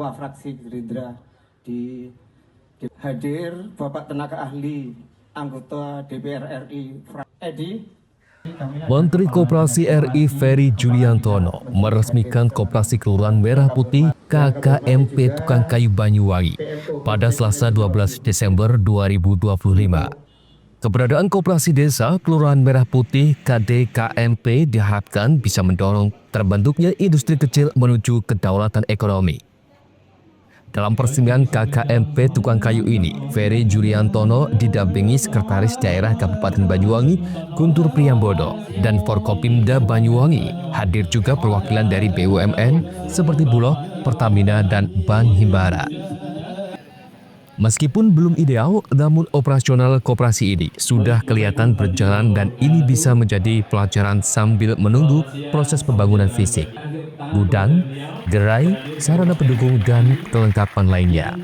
Ketua Fraksi Gerindra di hadir Bapak Tenaga Ahli Anggota DPR RI Edi. Menteri Koperasi RI Ferry Juliantono meresmikan Koperasi Kelurahan Merah Putih KKMP Tukang Kayu Banyuwangi pada Selasa 12 Desember 2025. Keberadaan Koperasi Desa Kelurahan Merah Putih KDKMP diharapkan bisa mendorong terbentuknya industri kecil menuju kedaulatan ekonomi. Dalam peresmian KKMP Tukang Kayu ini, Ferry Juliantono didampingi Sekretaris Daerah Kabupaten Banyuwangi, Guntur Priyambodo, dan Forkopimda Banyuwangi. Hadir juga perwakilan dari BUMN seperti Bulog, Pertamina, dan Bank Himbara. Meskipun belum ideal, namun operasional koperasi ini sudah kelihatan berjalan dan ini bisa menjadi pelajaran sambil menunggu proses pembangunan fisik, gudang, gerai, sarana pendukung, dan kelengkapan lainnya.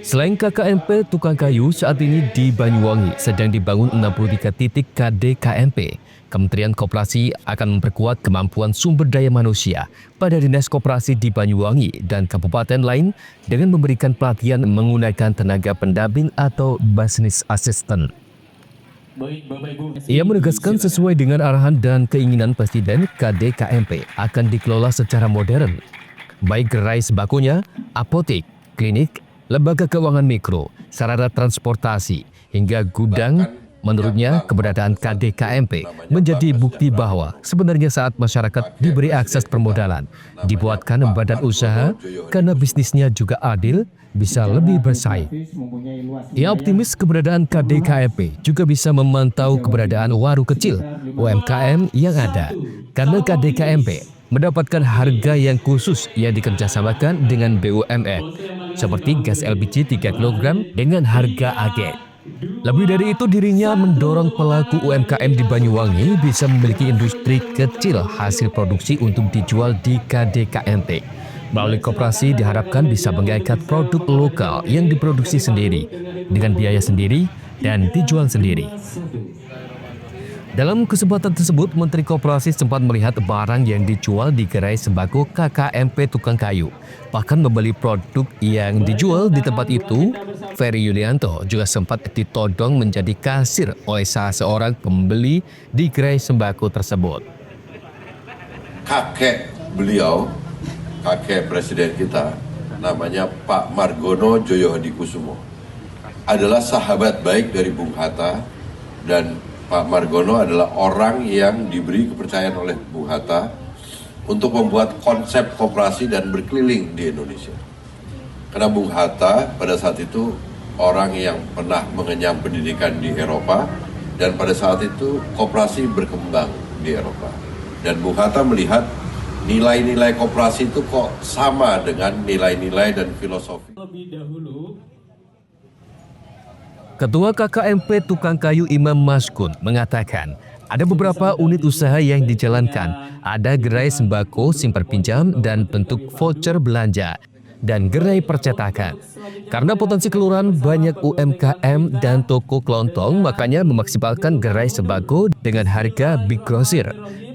Selain KKMP Tukang Kayu, saat ini di Banyuwangi sedang dibangun 63 titik KDKMP. Kementerian Koperasi akan memperkuat kemampuan sumber daya manusia pada Dinas Koperasi di Banyuwangi dan kabupaten lain dengan memberikan pelatihan menggunakan tenaga pendamping atau business assistant. Ia menegaskan sesuai dengan arahan dan keinginan Presiden, KDKMP akan dikelola secara modern, baik gerai sembakonya, apotek, klinik, lembaga keuangan mikro, sarana transportasi, hingga gudang. Menurutnya, keberadaan KDKMP menjadi bukti bahwa sebenarnya saat masyarakat diberi akses permodalan, dibuatkan badan usaha karena bisnisnya juga adil, bisa lebih bersaing. Ia optimis keberadaan KDKMP juga bisa memantau keberadaan warung kecil UMKM yang ada, karena KDKMP mendapatkan harga yang khusus yang dikerjasamakan dengan BUMN, seperti gas LPG 3 kg dengan harga agen. Lebih dari itu, dirinya mendorong pelaku UMKM di Banyuwangi bisa memiliki industri kecil hasil produksi untuk dijual di KDKMP. Melalui koperasi diharapkan bisa mengangkat produk lokal yang diproduksi sendiri, dengan biaya sendiri, dan dijual sendiri. Dalam kesempatan tersebut, Menteri Koperasi sempat melihat barang yang dijual di gerai sembako KKMP Tukang Kayu. Bahkan membeli produk yang dijual di tempat itu, Ferry Julianto juga sempat ditodong menjadi kasir oleh salah seorang pembeli di gerai sembako tersebut. Kakek beliau, kakek presiden kita, namanya Pak Margono Joyohadikusumo, adalah sahabat baik dari Bung Hatta, dan Pak Margono adalah orang yang diberi kepercayaan oleh Bung Hatta untuk membuat konsep koperasi dan berkeliling di Indonesia. Karena Bung Hatta pada saat itu orang yang pernah mengenyam pendidikan di Eropa, dan pada saat itu koperasi berkembang di Eropa. Dan Bung Hatta melihat nilai-nilai koperasi itu kok sama dengan nilai-nilai dan filosofi. Lebih dahulu, Ketua KKMP Tukang Kayu Imam Maskun mengatakan ada beberapa unit usaha yang dijalankan, ada gerai sembako simpan pinjam dan bentuk voucher belanja, dan gerai percetakan. Karena potensi kelurahan banyak UMKM dan toko kelontong, makanya memaksimalkan gerai sembako dengan harga big grosir.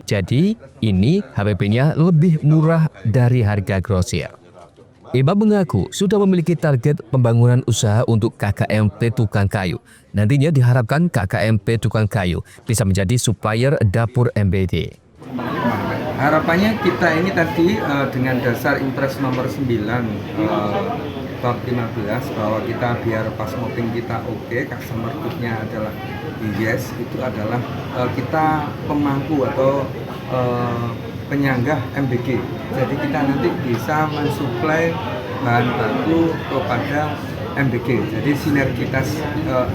Jadi ini HPP-nya lebih murah dari harga grosir. Imam mengaku sudah memiliki target pembangunan usaha untuk KKMP Tukang Kayu. Nantinya diharapkan KKMP Tukang Kayu bisa menjadi supplier dapur MBD. Harapannya kita ini tadi dengan dasar Impres nomor 9 bab 15 bahwa kita biar pas mopping kita oke, customer good-nya adalah yes, itu adalah kita pemangku atau penyanggah MBG. Jadi kita nanti bisa mensuplai bahan baku kepada MBG. Jadi sinergitas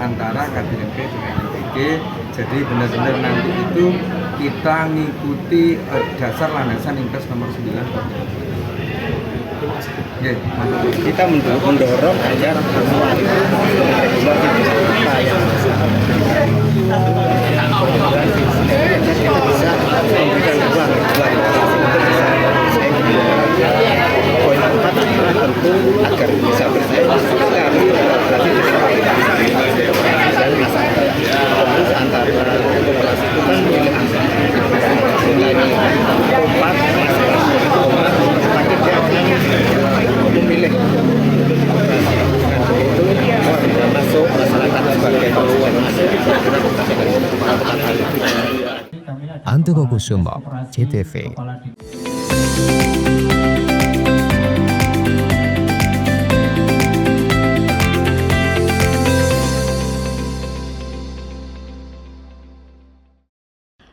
antara KDMP dengan MBG. Jadi benar-benar nanti itu kita ngikuti dasar landasan Impres nomor 9. Ya, kita mendorong agar semua poin 4 tentu agar bisa bersaing kami fokus antara koperasi itu kan milik nilai 4 target Antogo Kusumo, CTV.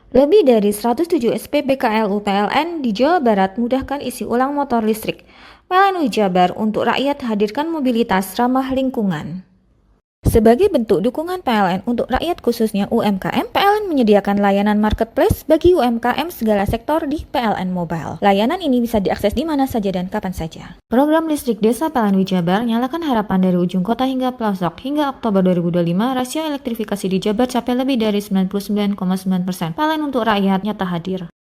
Lebih dari 107 SPBKLU PLN di Jawa Barat mudahkan isi ulang motor listrik. PLN Jabar untuk rakyat hadirkan mobilitas ramah lingkungan. Sebagai bentuk dukungan PLN untuk rakyat khususnya UMKM, PLN menyediakan layanan marketplace bagi UMKM segala sektor di PLN Mobile. Layanan ini bisa diakses di mana saja dan kapan saja. Program listrik desa PLN Jabar nyalakan harapan dari ujung kota hingga pelosok. Hingga Oktober 2025, rasio elektrifikasi di Jabar capai lebih dari 99,9%. PLN untuk rakyat nyata hadir.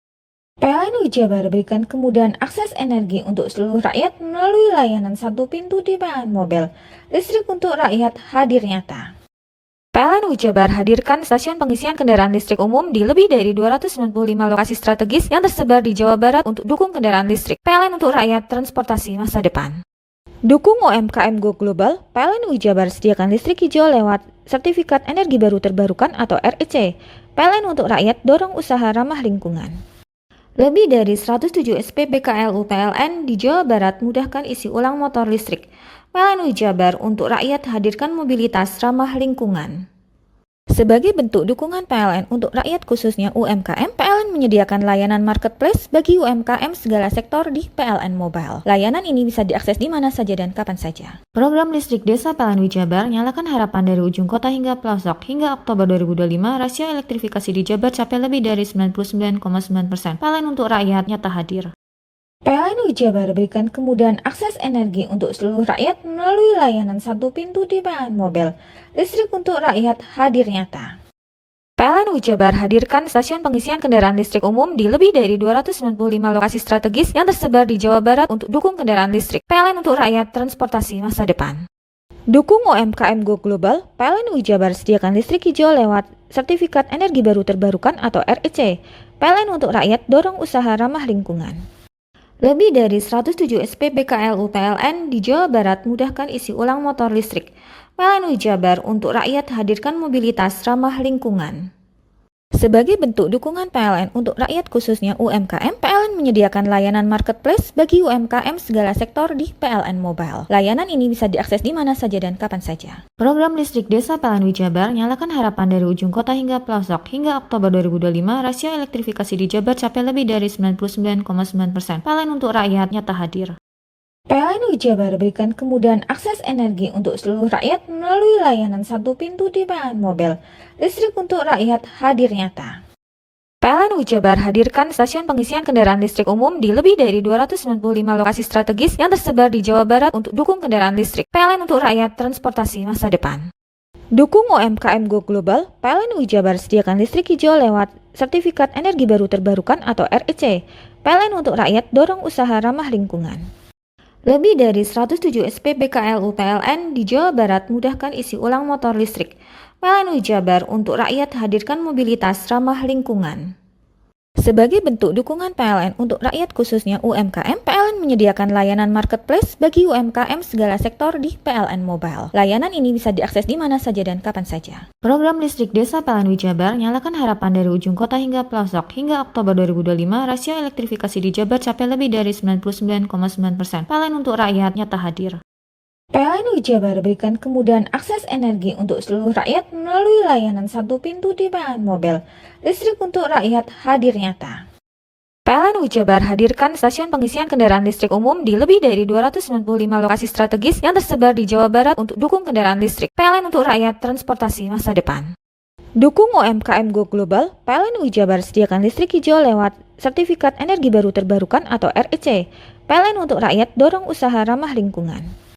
PLN Jabar berikan kemudahan akses energi untuk seluruh rakyat melalui layanan satu pintu di PLN Mobile. Listrik untuk rakyat hadir nyata. PLN Jabar hadirkan stasiun pengisian kendaraan listrik umum di lebih dari 295 lokasi strategis yang tersebar di Jawa Barat untuk dukung kendaraan listrik. PLN untuk rakyat transportasi masa depan. Dukung UMKM Go Global, PLN Jabar sediakan listrik hijau lewat Sertifikat Energi Baru Terbarukan atau REC. PLN untuk rakyat dorong usaha ramah lingkungan. Lebih dari 107 SPBKLU PLN di Jawa Barat mudahkan isi ulang motor listrik. PLN Jabar untuk rakyat hadirkan mobilitas ramah lingkungan. Sebagai bentuk dukungan PLN untuk rakyat khususnya UMKM, PLN menyediakan layanan marketplace bagi UMKM segala sektor di PLN Mobile. Layanan ini bisa diakses di mana saja dan kapan saja. Program listrik desa PLN Jabar nyalakan harapan dari ujung kota hingga pelosok. Hingga Oktober 2025, rasio elektrifikasi di Jabar capai lebih dari 99,9%. PLN untuk rakyat nyata hadir. PLN Jabar berikan kemudahan akses energi untuk seluruh rakyat melalui layanan satu pintu di PLN Mobile. Listrik untuk rakyat hadir nyata. PLN Jabar hadirkan stasiun pengisian kendaraan listrik umum di lebih dari 295 lokasi strategis yang tersebar di Jawa Barat untuk dukung kendaraan listrik. PLN untuk rakyat transportasi masa depan. Dukung UMKM Go Global, PLN Jabar sediakan listrik hijau lewat Sertifikat Energi Baru Terbarukan atau REC. PLN untuk rakyat dorong usaha ramah lingkungan. Lebih dari 107 SPBKLU PLN di Jawa Barat mudahkan isi ulang motor listrik. PLN Jabar untuk rakyat hadirkan mobilitas ramah lingkungan. Sebagai bentuk dukungan PLN untuk rakyat khususnya UMKM, PLN menyediakan layanan marketplace bagi UMKM segala sektor di PLN Mobile. Layanan ini bisa diakses di mana saja dan kapan saja. Program listrik desa PLN Jabar nyalakan harapan dari ujung kota hingga pelosok. Hingga Oktober 2025, rasio elektrifikasi di Jabar capai lebih dari 99,9%. PLN untuk rakyat nyata hadir. PLN Jabar berikan kemudahan akses energi untuk seluruh rakyat melalui layanan satu pintu di PLN Mobile. Listrik untuk rakyat hadir nyata. PLN Jabar hadirkan stasiun pengisian kendaraan listrik umum di lebih dari 295 lokasi strategis yang tersebar di Jawa Barat untuk dukung kendaraan listrik. PLN untuk rakyat transportasi masa depan. Dukung UMKM Go Global, PLN Jabar sediakan listrik hijau lewat Sertifikat Energi Baru Terbarukan atau REC. PLN untuk rakyat dorong usaha ramah lingkungan. Lebih dari 107 SPBKLU PLN di Jawa Barat mudahkan isi ulang motor listrik. PLN Jabar untuk rakyat hadirkan mobilitas ramah lingkungan. Sebagai bentuk dukungan PLN untuk rakyat khususnya UMKM, PLN menyediakan layanan marketplace bagi UMKM segala sektor di PLN Mobile. Layanan ini bisa diakses di mana saja dan kapan saja. Program listrik desa PLN Jabar nyalakan harapan dari ujung kota hingga pelosok. Hingga Oktober 2025, rasio elektrifikasi di Jabar capai lebih dari 99,9%. PLN untuk rakyat nyata hadir. PLN Jabar berikan kemudahan akses energi untuk seluruh rakyat melalui layanan satu pintu di PLN Mobile. Listrik untuk rakyat hadir nyata. PLN Jabar hadirkan stasiun pengisian kendaraan listrik umum di lebih dari 295 lokasi strategis yang tersebar di Jawa Barat untuk dukung kendaraan listrik. PLN untuk rakyat transportasi masa depan. Dukung UMKM Go Global, PLN Jabar sediakan listrik hijau lewat Sertifikat Energi Baru Terbarukan atau REC. PLN untuk rakyat dorong usaha ramah lingkungan.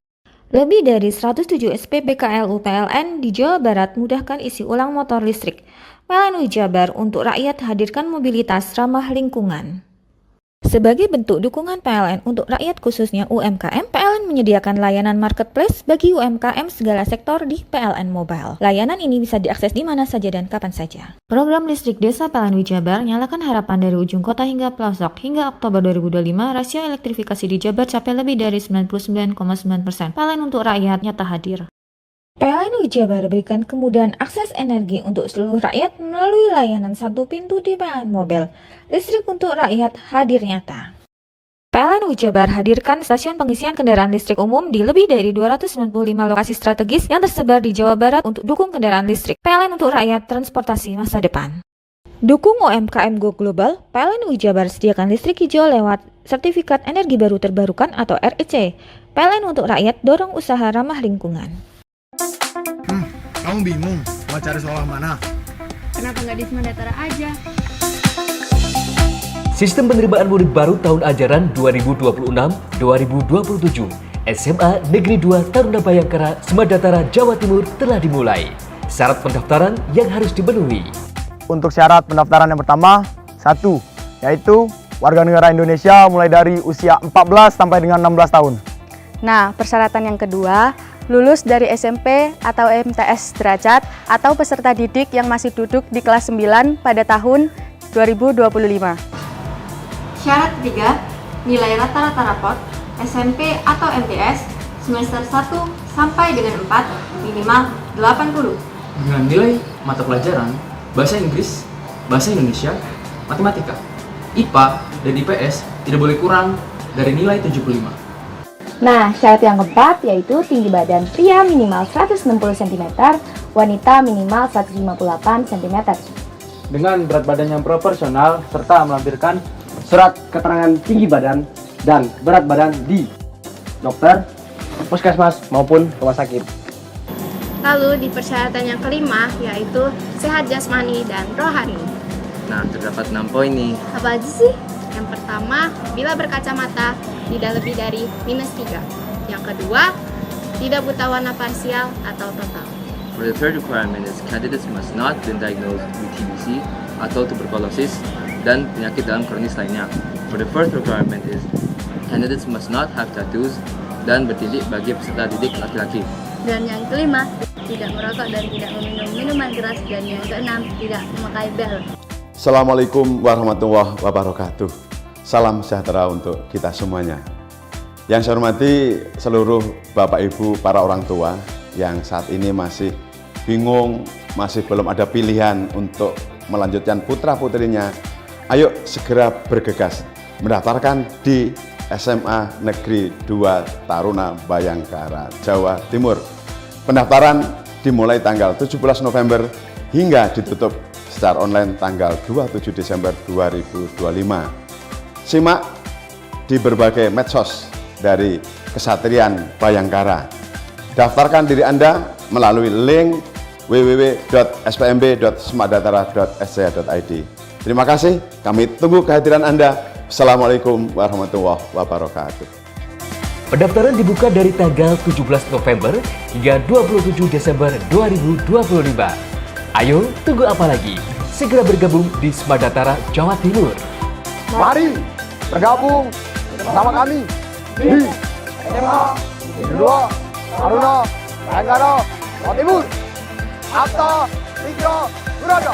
Lebih dari 107 SPBKLU PLN di Jawa Barat mudahkan isi ulang motor listrik. PLN Jabar untuk rakyat hadirkan mobilitas ramah lingkungan. Sebagai bentuk dukungan PLN untuk rakyat khususnya UMKM, PLN menyediakan layanan marketplace bagi UMKM segala sektor di PLN Mobile. Layanan ini bisa diakses di mana saja dan kapan saja. Program listrik desa PLN Jabar nyalakan harapan dari ujung kota hingga pelosok. Hingga Oktober 2025, rasio elektrifikasi di Jabar capai lebih dari 99,9%. PLN untuk rakyat nyata hadir. PLN Jabar berikan kemudahan akses energi untuk seluruh rakyat melalui layanan satu pintu di PLN Mobile. Listrik untuk rakyat hadir nyata. PLN Jabar hadirkan stasiun pengisian kendaraan listrik umum di lebih dari 295 lokasi strategis yang tersebar di Jawa Barat untuk dukung kendaraan listrik. PLN untuk rakyat transportasi masa depan. Dukung UMKM Go Global, PLN Jabar sediakan listrik hijau lewat Sertifikat Energi Baru Terbarukan atau REC. PLN untuk rakyat dorong usaha ramah lingkungan. Kamu bingung mau cari sekolah mana? Kenapa nggak di Semandatara aja? Sistem penerimaan murid baru tahun ajaran 2026-2027 SMA Negeri 2 Taruna Bayangkara, Semandatara, Jawa Timur telah dimulai. Syarat pendaftaran yang harus dipenuhi. Untuk syarat pendaftaran yang pertama, 1, yaitu warga negara Indonesia mulai dari usia 14 sampai dengan 16 tahun. Nah, persyaratan yang kedua, lulus dari SMP atau MTS derajat atau peserta didik yang masih duduk di kelas 9 pada tahun 2025. Syarat ketiga, nilai rata-rata rapot SMP atau MTS semester 1 sampai dengan 4 minimal 80. Dengan nilai mata pelajaran Bahasa Inggris, Bahasa Indonesia, Matematika, IPA, dan IPS tidak boleh kurang dari nilai 75. Nah, syarat yang keempat yaitu tinggi badan pria minimal 160 cm, wanita minimal 158 cm. Dengan berat badan yang proporsional serta melampirkan surat keterangan tinggi badan dan berat badan di dokter, puskesmas maupun rumah sakit. Lalu di persyaratan yang kelima yaitu sehat jasmani dan rohani. Nah, terdapat 6 poin nih. Apa aja sih? Yang pertama, bila berkacamata tidak lebih dari -3. Yang kedua, tidak buta warna parsial atau total. For the third requirement is candidates must not been diagnosed with TBC atau tuberculosis dan penyakit dalam kronis lainnya. For the fourth requirement is candidates must not have tattoos dan bertindik bagi peserta didik laki-laki. Dan yang kelima, tidak merokok dan tidak meminum minuman keras. Dan yang keenam, tidak memakai bel. Assalamualaikum warahmatullahi wabarakatuh. Salam sejahtera untuk kita semuanya. Yang saya hormati seluruh Bapak Ibu para orang tua yang saat ini masih bingung, masih belum ada pilihan untuk melanjutkan putra-putrinya. Ayo segera bergegas mendaftarkan di SMA Negeri 2 Taruna Bayangkara, Jawa Timur. Pendaftaran dimulai tanggal 17 November hingga ditutup secara online tanggal 27 Desember 2025. Simak di berbagai medsos dari Kesatrian Bayangkara. Daftarkan diri Anda melalui link www.spmb.semandatara.sc.id. Terima kasih, kami tunggu kehadiran Anda. Assalamualaikum warahmatullahi wabarakatuh. Pendaftaran dibuka dari tanggal 17 November hingga 27 Desember 2025. Ayo, tunggu apa lagi? Segera bergabung di Semandatara, Jawa Timur. Mari bergabung bersama kami di SMA Negeri 2 Taruna Bayangkara, Jawa Timur. Abta Mikro Urada.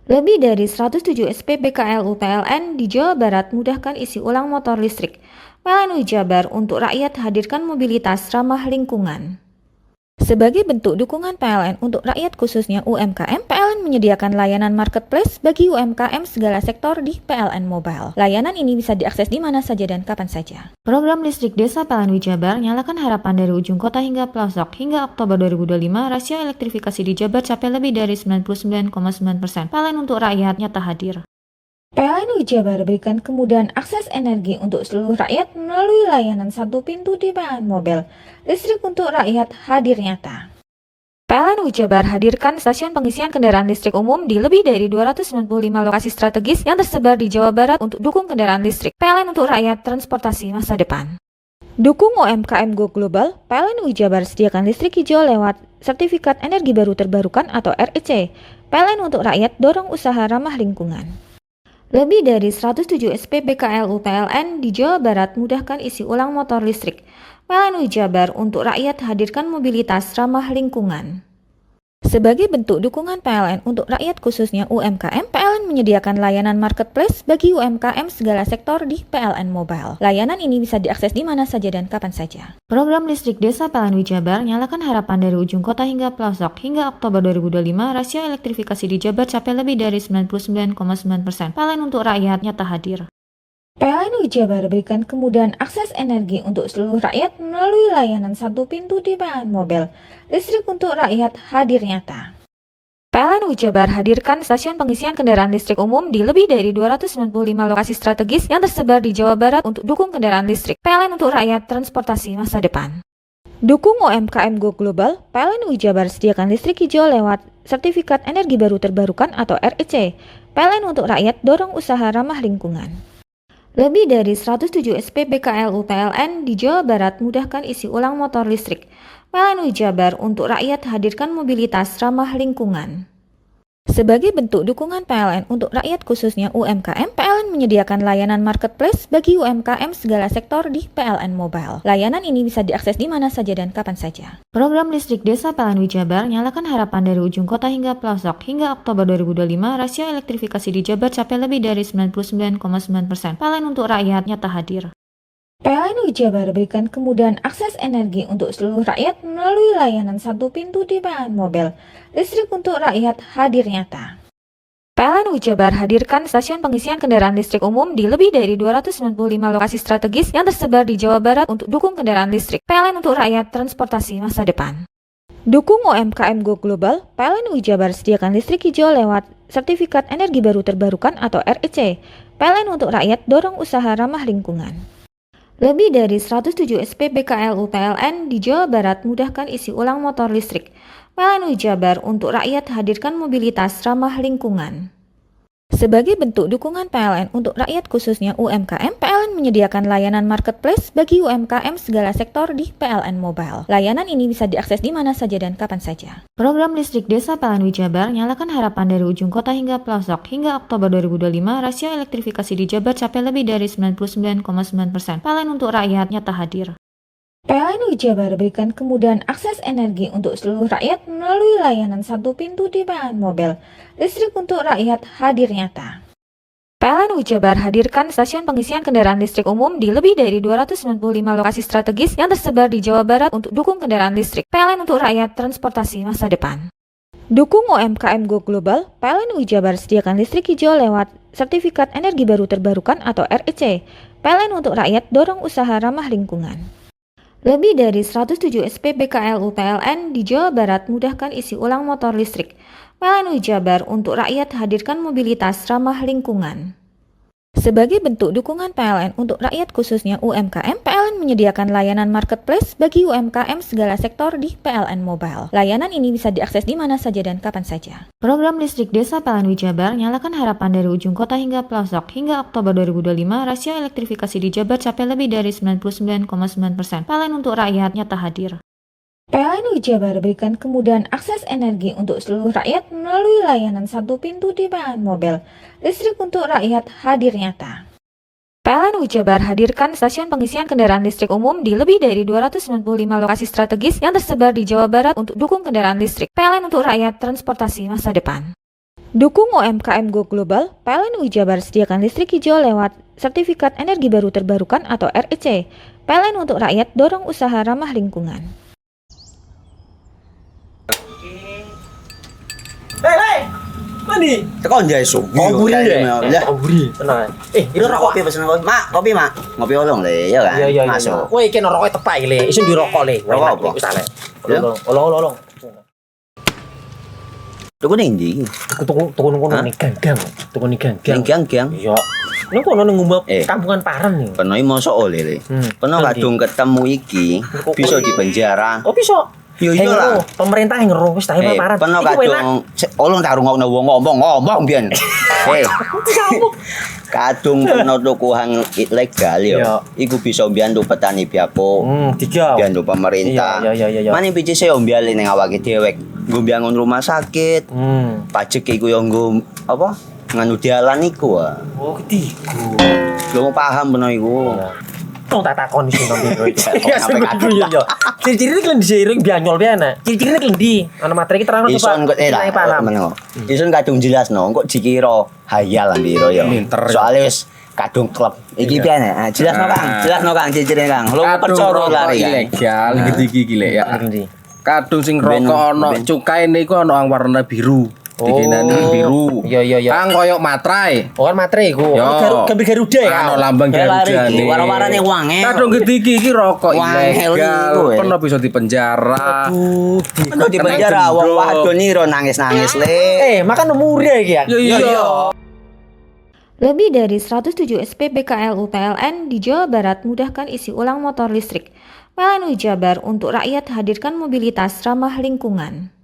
Lebih dari 107 SPBKLU PLN di Jawa Barat mudahkan isi ulang motor listrik. PLN Jabar untuk rakyat hadirkan mobilitas ramah lingkungan. Sebagai bentuk dukungan PLN untuk rakyat khususnya UMKM, PLN menyediakan layanan marketplace bagi UMKM segala sektor di PLN Mobile. Layanan ini bisa diakses di mana saja dan kapan saja. Program listrik desa PLN Jabar nyalakan harapan dari ujung kota hingga pelosok. Hingga Oktober 2025, rasio elektrifikasi di Jabar capai lebih dari 99,9%. PLN untuk rakyat nyata hadir. PLN Jabar berikan kemudahan akses energi untuk seluruh rakyat melalui layanan satu pintu di PLN Mobile. Listrik untuk rakyat hadir nyata. PLN Jabar hadirkan stasiun pengisian kendaraan listrik umum di lebih dari 295 lokasi strategis yang tersebar di Jawa Barat untuk dukung kendaraan listrik. PLN untuk rakyat transportasi masa depan. Dukung UMKM Go Global, PLN Jabar sediakan listrik hijau lewat Sertifikat Energi Baru Terbarukan atau REC. PLN untuk rakyat dorong usaha ramah lingkungan. Lebih dari 107 SPBKLU PLN di Jawa Barat mudahkan isi ulang motor listrik. PLN Jabar untuk rakyat hadirkan mobilitas ramah lingkungan. Sebagai bentuk dukungan PLN untuk rakyat khususnya UMKM, PLN menyediakan layanan marketplace bagi UMKM segala sektor di PLN Mobile. Layanan ini bisa diakses di mana saja dan kapan saja. Program listrik desa PLN Jabar nyalakan harapan dari ujung kota hingga pelosok. Hingga Oktober 2025, rasio elektrifikasi di Jabar capai lebih dari 99,9%. PLN untuk rakyat nyata hadir. PLN Jabar berikan kemudahan akses energi untuk seluruh rakyat melalui layanan satu pintu di PLN Mobile. Listrik untuk rakyat hadir nyata. PLN Jabar hadirkan stasiun pengisian kendaraan listrik umum di lebih dari 295 lokasi strategis yang tersebar di Jawa Barat untuk dukung kendaraan listrik. PLN untuk rakyat transportasi masa depan. Dukung UMKM Go Global, PLN Jabar sediakan listrik hijau lewat Sertifikat Energi Baru Terbarukan atau REC. PLN untuk rakyat dorong usaha ramah lingkungan. Lebih dari 107 SPBKLU PLN di Jawa Barat mudahkan isi ulang motor listrik. PLN Jabar untuk rakyat hadirkan mobilitas ramah lingkungan. Sebagai bentuk dukungan PLN untuk rakyat khususnya UMKM, PLN menyediakan layanan marketplace bagi UMKM segala sektor di PLN Mobile. Layanan ini bisa diakses di mana saja dan kapan saja. Program listrik desa PLN Jabar nyalakan harapan dari ujung kota hingga pelosok. Hingga Oktober 2025, rasio elektrifikasi di Jabar capai lebih dari 99,9%. PLN untuk rakyat nyata hadir. PLN Jabar berikan kemudahan akses energi untuk seluruh rakyat melalui layanan satu pintu di PLN Mobile. Listrik untuk rakyat hadir nyata. PLN Jabar hadirkan stasiun pengisian kendaraan listrik umum di lebih dari 295 lokasi strategis yang tersebar di Jawa Barat untuk dukung kendaraan listrik. PLN untuk rakyat transportasi masa depan. Dukung UMKM Go Global, PLN Jabar sediakan listrik hijau lewat Sertifikat Energi Baru Terbarukan atau REC. PLN untuk rakyat dorong usaha ramah lingkungan. Lebih dari 107 SPBKLU PLN di Jawa Barat mudahkan isi ulang motor listrik. PLN Jabar untuk rakyat hadirkan mobilitas ramah lingkungan. Sebagai bentuk dukungan PLN untuk rakyat khususnya UMKM, PLN menyediakan layanan marketplace bagi UMKM segala sektor di PLN Mobile. Layanan ini bisa diakses di mana saja dan kapan saja. Program listrik desa PLN Jabar nyalakan harapan dari ujung kota hingga pelosok. Hingga Oktober 2025, rasio elektrifikasi di Jabar capai lebih dari 99,9%. PLN untuk rakyat nyata hadir. PLN Jabar berikan kemudahan akses energi untuk seluruh rakyat melalui layanan satu pintu di PLN Mobile. Listrik untuk rakyat hadir nyata. PLN Jabar hadirkan stasiun pengisian kendaraan listrik umum di lebih dari 295 lokasi strategis yang tersebar di Jawa Barat untuk dukung kendaraan listrik. PLN untuk rakyat transportasi masa depan. Dukung UMKM Go Global, PLN Jabar sediakan listrik hijau lewat Sertifikat Energi Baru Terbarukan atau REC. PLN untuk rakyat dorong usaha ramah lingkungan. Lebih dari 107 SPBKLU PLN di Jawa Barat mudahkan isi ulang motor listrik. PLN Jabar untuk rakyat hadirkan mobilitas ramah lingkungan. Sebagai bentuk dukungan PLN untuk rakyat khususnya UMKM, PLN menyediakan layanan marketplace bagi UMKM segala sektor di PLN Mobile. Layanan ini bisa diakses di mana saja dan kapan saja. Program listrik desa PLN Jabar nyalakan harapan dari ujung kota hingga pelosok. Hingga Oktober 2025, rasio elektrifikasi di Jabar capai lebih dari 99,9%. PLN untuk rakyat nyata hadir. PLN Jabar berikan kemudahan akses energi untuk seluruh rakyat melalui layanan satu pintu di PLN Mobile. Listrik untuk rakyat hadir nyata. PLN Jabar hadirkan stasiun pengisian kendaraan listrik umum di lebih dari 295 lokasi strategis yang tersebar di Jawa Barat untuk dukung kendaraan listrik. PLN untuk rakyat transportasi masa depan. Dukung UMKM Go Global, PLN Jabar sediakan listrik hijau lewat Sertifikat Energi Baru Terbarukan atau REC. PLN untuk rakyat dorong usaha ramah lingkungan. Hei, mandi. Tekan jaya su. Koburi deh. Ya. Koburi, tenang. Ini rokok. Kopi pesen kopi. Mak, kopi mak. Ngopi olong le, ya kan? Iya. Masuk. Woi, kena rokok tepak le. Isun di rokok le. Rokok apa? Wis ale. Ya. Olong. Tuku ning ndi? Tuku nang ning gang. Tuku ning gang. Gang. Iya. Nang kono nang ngumbak kampungan Paren nih. Kono iki mosok oleh le. Kono kadung ketemu iki bisa dipenjara. Oh, bisa. Yo iya lah. Pemerintah yang ngeruh wis ta Paren. Kono kadung olong tak rungokno wong ngomong biyen. Kadung kono tuku hang ilegal yo. Iku bisa mbiyantu petani biako. Tiga. Mbiyantu pemerintah. Iya. Mane picise yo mbiale ning awake dhewe. Nggo mbangun rumah sakit. Pajak iku yo nggo apa? Nganu dalan iku. Oh, ketiku. Lu paham beno iku. Wong tak takon sing nang biro iki. Ya kudu yo. Ciri-ciri klendi seiring bianyol piana. Ciri-ciri klendi. Ana materi iki terang coba. Ison kok meneng. Ison kadung jelasno, kok dikira hayal biro yo. Soale wis kadung klub. Iki piana. Jelasno Kang ciri-cirine Kang. Lu percaya lari ilegal iki lek ya. Kadung sing rokok ana cukaine iku ana warna biru. Dikenani biru. Iya. Kang koyo matrai. Oh kan materi iku. Gambar Garuda ya. Ana lambang Garuda. Warna-warnane wange. Kadung gede iki rokok ilegal. Pernah bisa dipenjara. Kok dipenjara wong wadon niro nangis-nangis le. Makan murah iki ya. Iya. Lebih dari 107 SPBKLU PLN di Jawa Barat mudahkan isi ulang motor listrik. PLN Jabar untuk rakyat hadirkan mobilitas ramah lingkungan.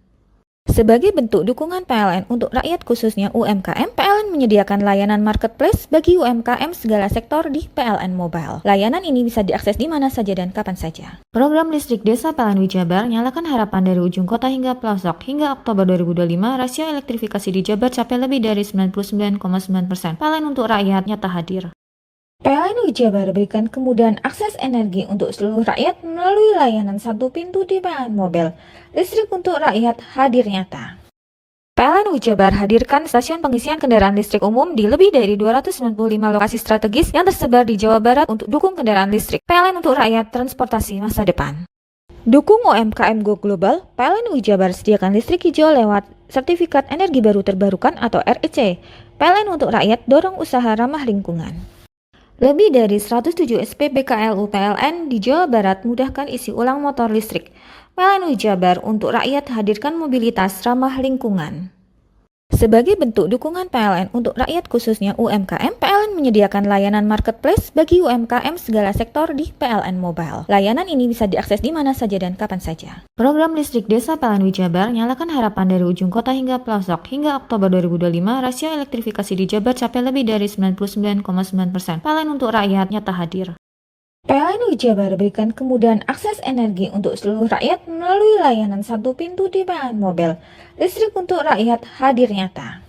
Sebagai bentuk dukungan PLN untuk rakyat khususnya UMKM, PLN menyediakan layanan marketplace bagi UMKM segala sektor di PLN Mobile. Layanan ini bisa diakses di mana saja dan kapan saja. Program listrik desa PLN Jabar nyalakan harapan dari ujung kota hingga pelosok. Hingga Oktober 2025, rasio elektrifikasi di Jabar capai lebih dari 99,9%. PLN untuk rakyat nyata hadir. PLN Jabar berikan kemudahan akses energi untuk seluruh rakyat melalui layanan satu pintu di PLN Mobile. Listrik untuk rakyat hadir nyata. PLN Jabar hadirkan stasiun pengisian kendaraan listrik umum di lebih dari 295 lokasi strategis yang tersebar di Jawa Barat untuk dukung kendaraan listrik. PLN untuk rakyat transportasi masa depan. Dukung UMKM Go Global, PLN Jabar sediakan listrik hijau lewat Sertifikat Energi Baru Terbarukan atau REC. PLN untuk rakyat dorong usaha ramah lingkungan. Lebih dari 107 SPBKLU PLN di Jawa Barat mudahkan isi ulang motor listrik. PLN Jabar untuk rakyat hadirkan mobilitas ramah lingkungan. Sebagai bentuk dukungan PLN untuk rakyat khususnya UMKM, PLN menyediakan layanan marketplace bagi UMKM segala sektor di PLN Mobile. Layanan ini bisa diakses di mana saja dan kapan saja. Program listrik desa PLN Jabar nyalakan harapan dari ujung kota hingga pelosok. Hingga Oktober 2025, rasio elektrifikasi di Jabar capai lebih dari 99,9%. PLN untuk rakyat nyata hadir. PLN Jabar berikan kemudahan akses energi untuk seluruh rakyat melalui layanan satu pintu di PLN Mobile. Listrik untuk rakyat hadir nyata.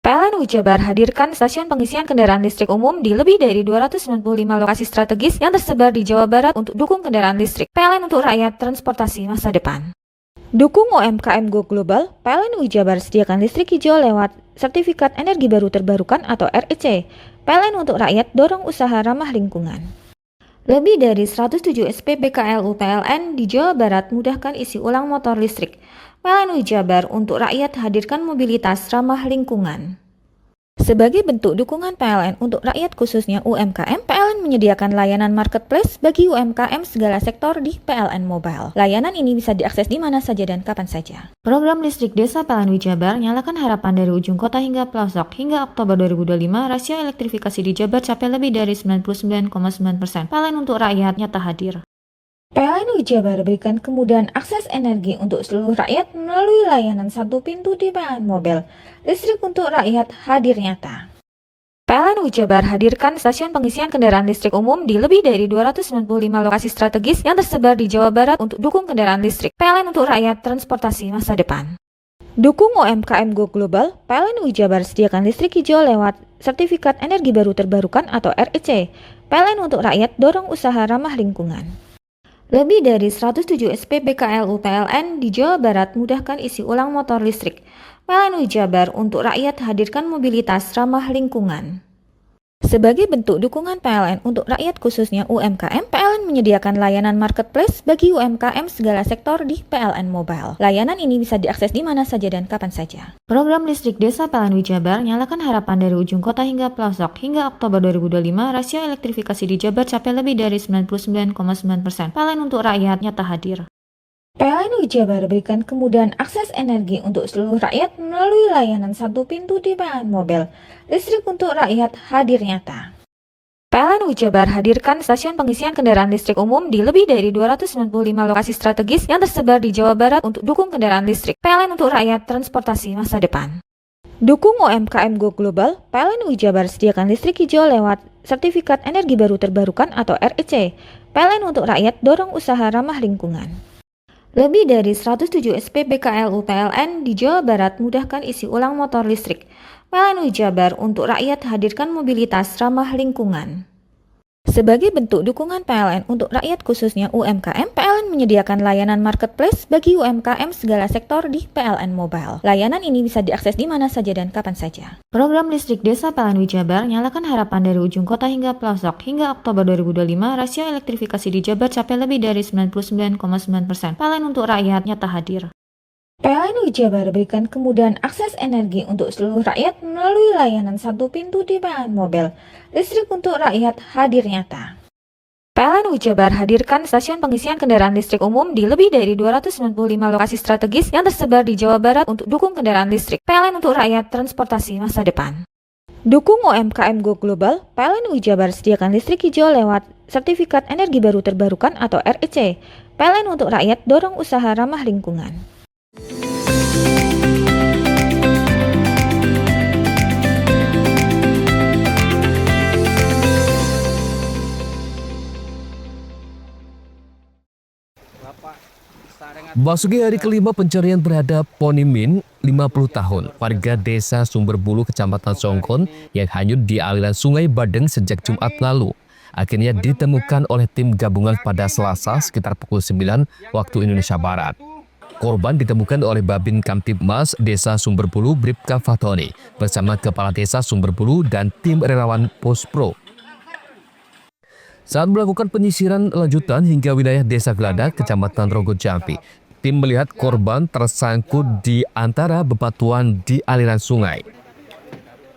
PLN Jabar hadirkan stasiun pengisian kendaraan listrik umum di lebih dari 295 lokasi strategis yang tersebar di Jawa Barat untuk dukung kendaraan listrik. PLN untuk rakyat transportasi masa depan. Dukung UMKM Go Global, PLN Jabar sediakan listrik hijau lewat Sertifikat Energi Baru Terbarukan atau REC. PLN untuk rakyat dorong usaha ramah lingkungan. Lebih dari 107 SPBKLU PLN di Jawa Barat mudahkan isi ulang motor listrik. PLN Jabar untuk rakyat hadirkan mobilitas ramah lingkungan. Sebagai bentuk dukungan PLN untuk rakyat khususnya UMKM, PLN menyediakan layanan marketplace bagi UMKM segala sektor di PLN Mobile. Layanan ini bisa diakses di mana saja dan kapan saja. Program listrik desa PLN Jabar nyalakan harapan dari ujung kota hingga pelosok. Hingga Oktober 2025, rasio elektrifikasi di Jabar capai lebih dari 99,9%. PLN untuk rakyat nyata hadir. PLN Jabar berikan kemudahan akses energi untuk seluruh rakyat melalui layanan satu pintu di PLN Mobile. Listrik untuk rakyat hadir nyata. PLN Jabar hadirkan stasiun pengisian kendaraan listrik umum di lebih dari 295 lokasi strategis yang tersebar di Jawa Barat untuk dukung kendaraan listrik. PLN untuk rakyat transportasi masa depan. Dukung UMKM Go Global, PLN Jabar sediakan listrik hijau lewat Sertifikat Energi Baru Terbarukan atau REC. PLN untuk rakyat dorong usaha ramah lingkungan. Lebih dari 107 SPBKLU PLN di Jawa Barat mudahkan isi ulang motor listrik. PLN Jabar untuk rakyat hadirkan mobilitas ramah lingkungan. Sebagai bentuk dukungan PLN untuk rakyat khususnya UMKM, PLN menyediakan layanan marketplace bagi UMKM segala sektor di PLN Mobile. Layanan ini bisa diakses di mana saja dan kapan saja. Program listrik desa PLN Jabar nyalakan harapan dari ujung kota hingga pelosok. Hingga Oktober 2025, rasio elektrifikasi di Jabar capai lebih dari 99,9%. PLN untuk rakyat nyata hadir. PLN Jabar berikan kemudahan akses energi untuk seluruh rakyat melalui layanan satu pintu di PLN Mobile. Listrik untuk rakyat hadir nyata. PLN Jabar hadirkan stasiun pengisian kendaraan listrik umum di lebih dari 295 lokasi strategis yang tersebar di Jawa Barat untuk dukung kendaraan listrik. PLN untuk rakyat transportasi masa depan. Dukung UMKM Go Global, PLN Jabar sediakan listrik hijau lewat Sertifikat Energi Baru Terbarukan atau REC. PLN untuk rakyat dorong usaha ramah lingkungan. Lebih dari 107 SPBKLU PLN di Jawa Barat mudahkan isi ulang motor listrik. PLN Jabar untuk rakyat hadirkan mobilitas ramah lingkungan. Sebagai bentuk dukungan PLN untuk rakyat khususnya UMKM, PLN menyediakan layanan marketplace bagi UMKM segala sektor di PLN Mobile. Layanan ini bisa diakses di mana saja dan kapan saja. Program listrik desa PLN Jabar nyalakan harapan dari ujung kota hingga pelosok. Hingga Oktober 2025, rasio elektrifikasi di Jabar capai lebih dari 99,9%. PLN untuk rakyat nyata hadir. PLN Jabar berikan kemudahan akses energi untuk seluruh rakyat melalui layanan satu pintu di PLN Mobile. Listrik untuk rakyat hadir nyata. PLN Jabar hadirkan stasiun pengisian kendaraan listrik umum di lebih dari 295 lokasi strategis yang tersebar di Jawa Barat untuk dukung kendaraan listrik. PLN untuk rakyat transportasi masa depan. Dukung UMKM Go Global, PLN Jabar sediakan listrik hijau lewat Sertifikat Energi Baru Terbarukan atau REC. PLN untuk rakyat dorong usaha ramah lingkungan. Memasuki hari kelima pencarian terhadap Ponimin, 50 tahun, warga desa Sumberbulu, Kecamatan Songkon yang hanyut di aliran Sungai Badeng sejak Jumat lalu. Akhirnya ditemukan oleh tim gabungan pada Selasa sekitar pukul 9 waktu Indonesia Barat. Korban ditemukan oleh Babin Kamtibmas Desa Sumberbulu Bribka Fatoni bersama Kepala Desa Sumberbulu dan tim relawan Pospro. Saat melakukan penyisiran lanjutan hingga wilayah Desa Gladak, Kecamatan Rogo Jampi, tim melihat korban tersangkut di antara bebatuan di aliran sungai.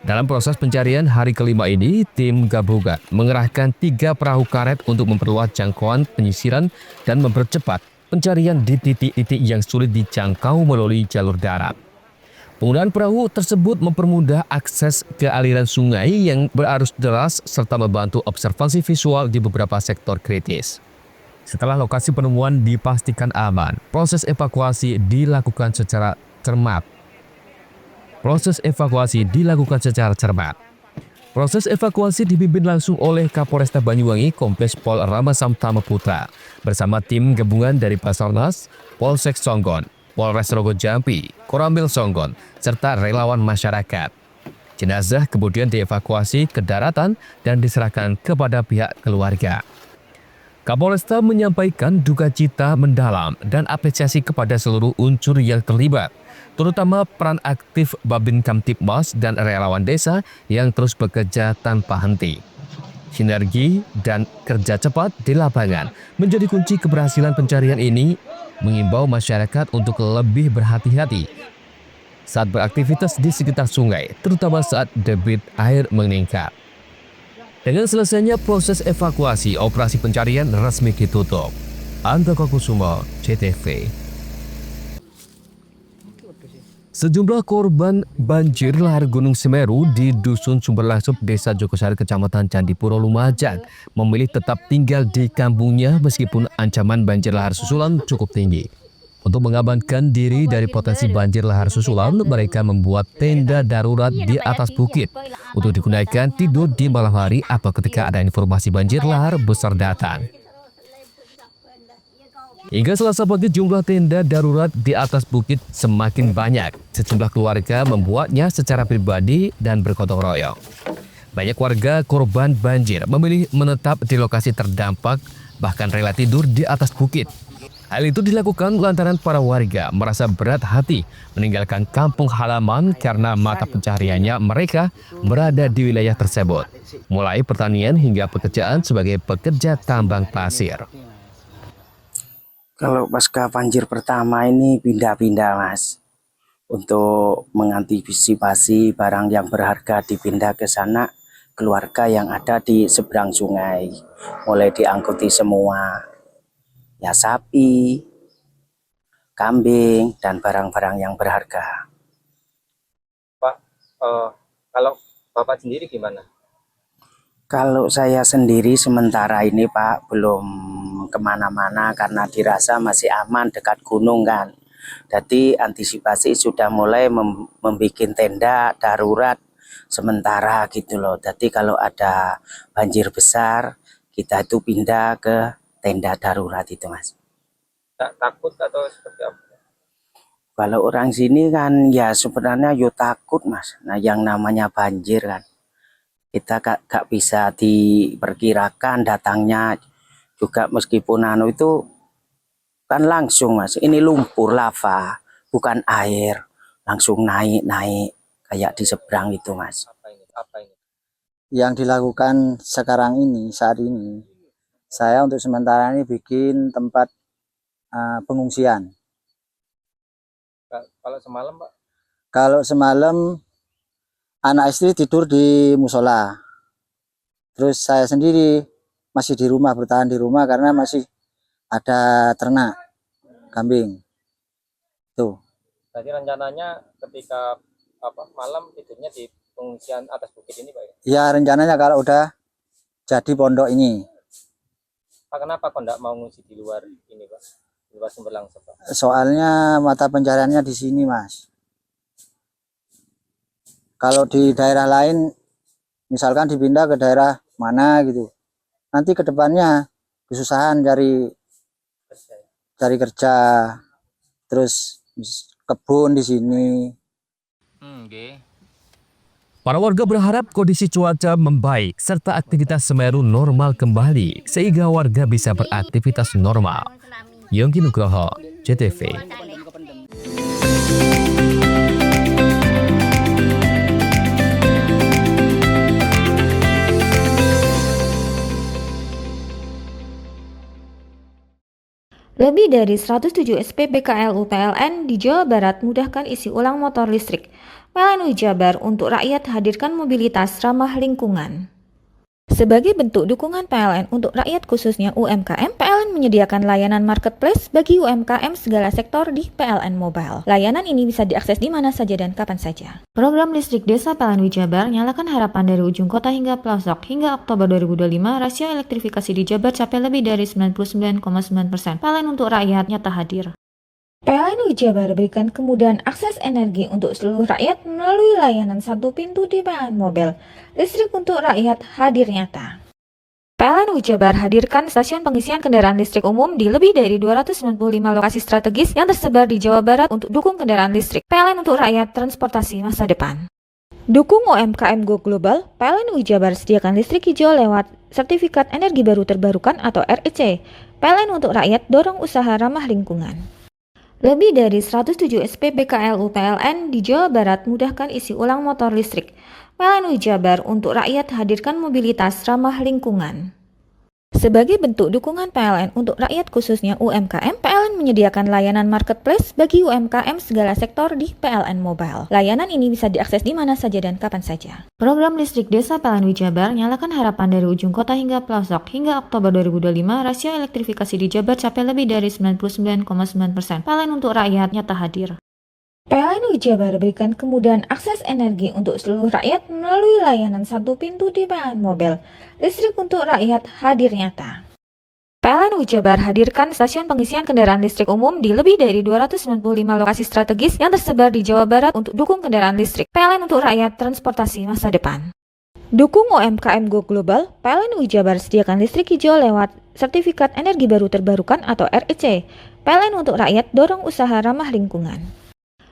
Dalam proses pencarian hari kelima ini, tim gabungan mengerahkan 3 perahu karet untuk memperluas jangkauan penyisiran dan mempercepat pencarian di titik-titik yang sulit dijangkau melalui jalur darat. Penggunaan perahu tersebut mempermudah akses ke aliran sungai yang berarus deras serta membantu observasi visual di beberapa sektor kritis. Setelah lokasi penemuan dipastikan aman, proses evakuasi dilakukan secara cermat. Proses evakuasi dipimpin langsung oleh Kapolresta Banyuwangi Kombes Pol Rama Samtama Putra bersama tim gabungan dari Basarnas, Polsek Songgon, Polres Rogo Jampi, Koramil Songgon, serta relawan masyarakat. Jenazah kemudian dievakuasi ke daratan dan diserahkan kepada pihak keluarga. Kapolresta menyampaikan duka cita mendalam dan apresiasi kepada seluruh unsur yang terlibat, terutama peran aktif Babin Kamtibmas dan relawan desa yang terus bekerja tanpa henti. Sinergi dan kerja cepat di lapangan menjadi kunci keberhasilan pencarian ini, mengimbau masyarakat untuk lebih berhati-hati saat beraktivitas di sekitar sungai, terutama saat debit air meningkat. Dengan selesainya proses evakuasi, operasi pencarian resmi ditutup. Andoko Kusumo, CTV. Sejumlah korban banjir lahar Gunung Semeru di Dusun Sumberlasup, Desa Jokosari, Kecamatan Candipuro, Lumajang, memilih tetap tinggal di kampungnya meskipun ancaman banjir lahar susulan cukup tinggi. Untuk mengamankan diri dari potensi banjir lahar susulan, mereka membuat tenda darurat di atas bukit untuk digunakan tidur di malam hari atau ketika ada informasi banjir lahar besar datang. Hingga Selasa pagi jumlah tenda darurat di atas bukit semakin banyak. Sejumlah keluarga membuatnya secara pribadi dan bergotong royong. Banyak warga korban banjir memilih menetap di lokasi terdampak, bahkan rela tidur di atas bukit. Hal itu dilakukan lantaran para warga merasa berat hati meninggalkan kampung halaman karena mata pencahariannya mereka berada di wilayah tersebut, mulai pertanian hingga pekerjaan sebagai pekerja tambang pasir. Kalau pasca banjir pertama ini pindah-pindah, Mas. Untuk mengantisipasi barang yang berharga dipindah ke sana, keluarga yang ada di seberang sungai. Mulai diangkuti semua. Ya sapi, kambing, dan barang-barang yang berharga. Pak, kalau Bapak sendiri gimana? Kalau saya sendiri sementara ini Pak belum kemana-mana karena dirasa masih aman dekat gunung kan. Jadi antisipasi sudah mulai membuat tenda darurat sementara gitu loh. Jadi kalau ada banjir besar kita itu pindah ke tenda darurat itu, Mas. Tak takut atau seperti apa? Kalau orang sini kan ya sebenarnya yo takut, Mas. Nah yang namanya banjir kan. Kita gak bisa diperkirakan datangnya juga, meskipun itu kan langsung Mas, ini lumpur lava bukan air, langsung naik kayak di seberang itu Mas. Apa ini? Yang dilakukan sekarang ini, saat ini, saya untuk sementara ini bikin tempat pengungsian. Kalau semalam Pak? Kalau semalam anak istri tidur di musola, terus saya sendiri masih di rumah, bertahan di rumah karena masih ada ternak kambing. Tuh. Tadi rencananya ketika malam tidurnya di pengungsian atas bukit ini Pak ya? Ya rencananya kalau udah jadi pondok ini. Pak, kenapa kok enggak mau ngungsi di luar ini Pak? Di luar Sumberlang Pak? Soalnya mata pencariannya di sini Mas. Kalau di daerah lain, misalkan dipindah ke daerah mana gitu, nanti ke depannya kesusahan cari kerja, terus kebun di sini. Para warga berharap kondisi cuaca membaik serta aktivitas Semeru normal kembali sehingga warga bisa beraktivitas normal. Yongki Nugroho, JTV. Lebih dari 107 SPBKLU PLN di Jawa Barat mudahkan isi ulang motor listrik. PLN Jabar untuk rakyat hadirkan mobilitas ramah lingkungan. Sebagai bentuk dukungan PLN untuk rakyat khususnya UMKM, PLN menyediakan layanan marketplace bagi UMKM segala sektor di PLN Mobile. Layanan ini bisa diakses di mana saja dan kapan saja. Program listrik desa PLN Jabar nyalakan harapan dari ujung kota hingga pelosok. Hingga Oktober 2025, rasio elektrifikasi di Jabar capai lebih dari 99,9%. PLN untuk rakyat nyata hadir. PLN Jabar berikan kemudahan akses energi untuk seluruh rakyat melalui layanan satu pintu di PLN Mobile. Listrik untuk rakyat hadir nyata. PLN Jabar hadirkan stasiun pengisian kendaraan listrik umum di lebih dari 295 lokasi strategis yang tersebar di Jawa Barat untuk dukung kendaraan listrik. PLN untuk rakyat transportasi masa depan. Dukung UMKM Go Global, PLN Jabar sediakan listrik hijau lewat Sertifikat Energi Baru Terbarukan atau REC. PLN untuk rakyat dorong usaha ramah lingkungan. Lebih dari 107 SPBKLU PLN di Jawa Barat mudahkan isi ulang motor listrik. PLN Jabar untuk rakyat hadirkan mobilitas ramah lingkungan. Sebagai bentuk dukungan PLN untuk rakyat khususnya UMKM, PLN menyediakan layanan marketplace bagi UMKM segala sektor di PLN Mobile. Layanan ini bisa diakses di mana saja dan kapan saja. Program listrik desa PLN Jabar nyalakan harapan dari ujung kota hingga pelosok. Hingga Oktober 2025, rasio elektrifikasi di Jabar capai lebih dari 99,9%. PLN untuk rakyat nyata hadir. PLN Jabar berikan kemudahan akses energi untuk seluruh rakyat melalui layanan satu pintu di PLN Mobile. Listrik untuk rakyat hadir nyata. PLN Jabar hadirkan stasiun pengisian kendaraan listrik umum di lebih dari 295 lokasi strategis yang tersebar di Jawa Barat untuk dukung kendaraan listrik. PLN untuk rakyat transportasi masa depan. Dukung UMKM Go Global, PLN Jabar sediakan listrik hijau lewat Sertifikat Energi Baru Terbarukan atau REC. PLN untuk rakyat dorong usaha ramah lingkungan.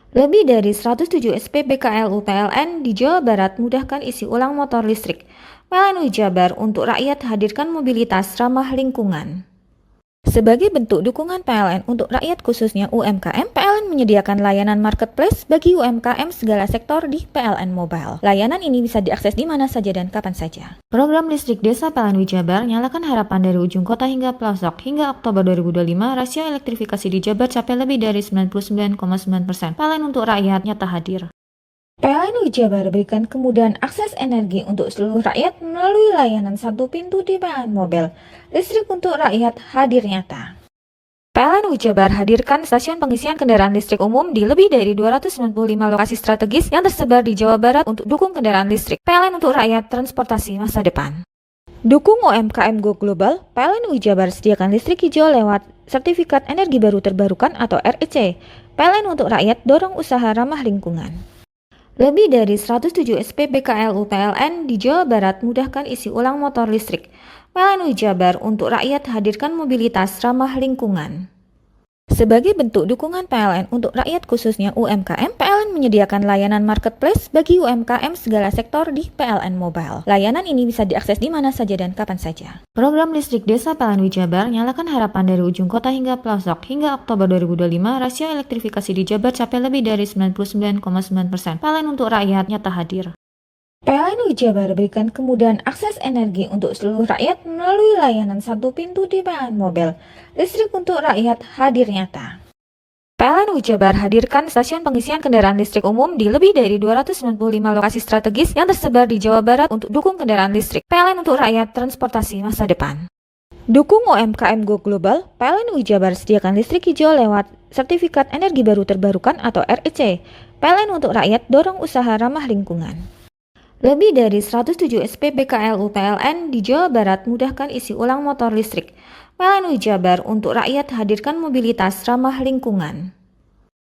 Lebih dari 107 SPBKLU PLN di Jawa Barat mudahkan isi ulang motor listrik. PLN Jabar untuk rakyat hadirkan mobilitas ramah lingkungan. Sebagai bentuk dukungan PLN untuk rakyat khususnya UMKM, PLN menyediakan layanan marketplace bagi UMKM segala sektor di PLN Mobile. Layanan ini bisa diakses di mana saja dan kapan saja. Program listrik desa PLN Jabar nyalakan harapan dari ujung kota hingga pelosok. Hingga Oktober 2025, rasio elektrifikasi di Jabar capai lebih dari 99,9%. PLN untuk rakyat nyata hadir. PLN Jabar berikan kemudahan akses energi untuk seluruh rakyat melalui layanan satu pintu di PLN Mobile. Listrik untuk rakyat hadir nyata. PLN Jabar hadirkan stasiun pengisian kendaraan listrik umum di lebih dari 295 lokasi strategis yang tersebar di Jawa Barat untuk dukung kendaraan listrik. PLN untuk rakyat transportasi masa depan. Dukung UMKM Go Global, PLN Jabar sediakan listrik hijau lewat Sertifikat Energi Baru Terbarukan atau REC. PLN untuk rakyat dorong usaha ramah lingkungan. Lebih dari 107 SPBKLU PLN di Jawa Barat mudahkan isi ulang motor listrik. PLN Jabar untuk rakyat hadirkan mobilitas ramah lingkungan. Sebagai bentuk dukungan PLN untuk rakyat khususnya UMKM, PLN menyediakan layanan marketplace bagi UMKM segala sektor di PLN Mobile. Layanan ini bisa diakses di mana saja dan kapan saja. Program listrik desa PLN Jabar nyalakan harapan dari ujung kota hingga pelosok. Hingga Oktober 2025, rasio elektrifikasi di Jabar capai lebih dari 99,9%. PLN untuk rakyat nyata hadir. PLN Jabar berikan kemudahan akses energi untuk seluruh rakyat melalui layanan satu pintu di PLN Mobile. Listrik untuk rakyat hadir nyata. PLN Jabar hadirkan stasiun pengisian kendaraan listrik umum di lebih dari 295 lokasi strategis yang tersebar di Jawa Barat untuk dukung kendaraan listrik. PLN untuk rakyat transportasi masa depan. Dukung UMKM Go Global, PLN Jabar sediakan listrik hijau lewat Sertifikat Energi Baru Terbarukan atau REC. PLN untuk rakyat dorong usaha ramah lingkungan. Lebih dari 107 SPBKLU PLN di Jawa Barat mudahkan isi ulang motor listrik. PLN Jabar untuk rakyat hadirkan mobilitas ramah lingkungan.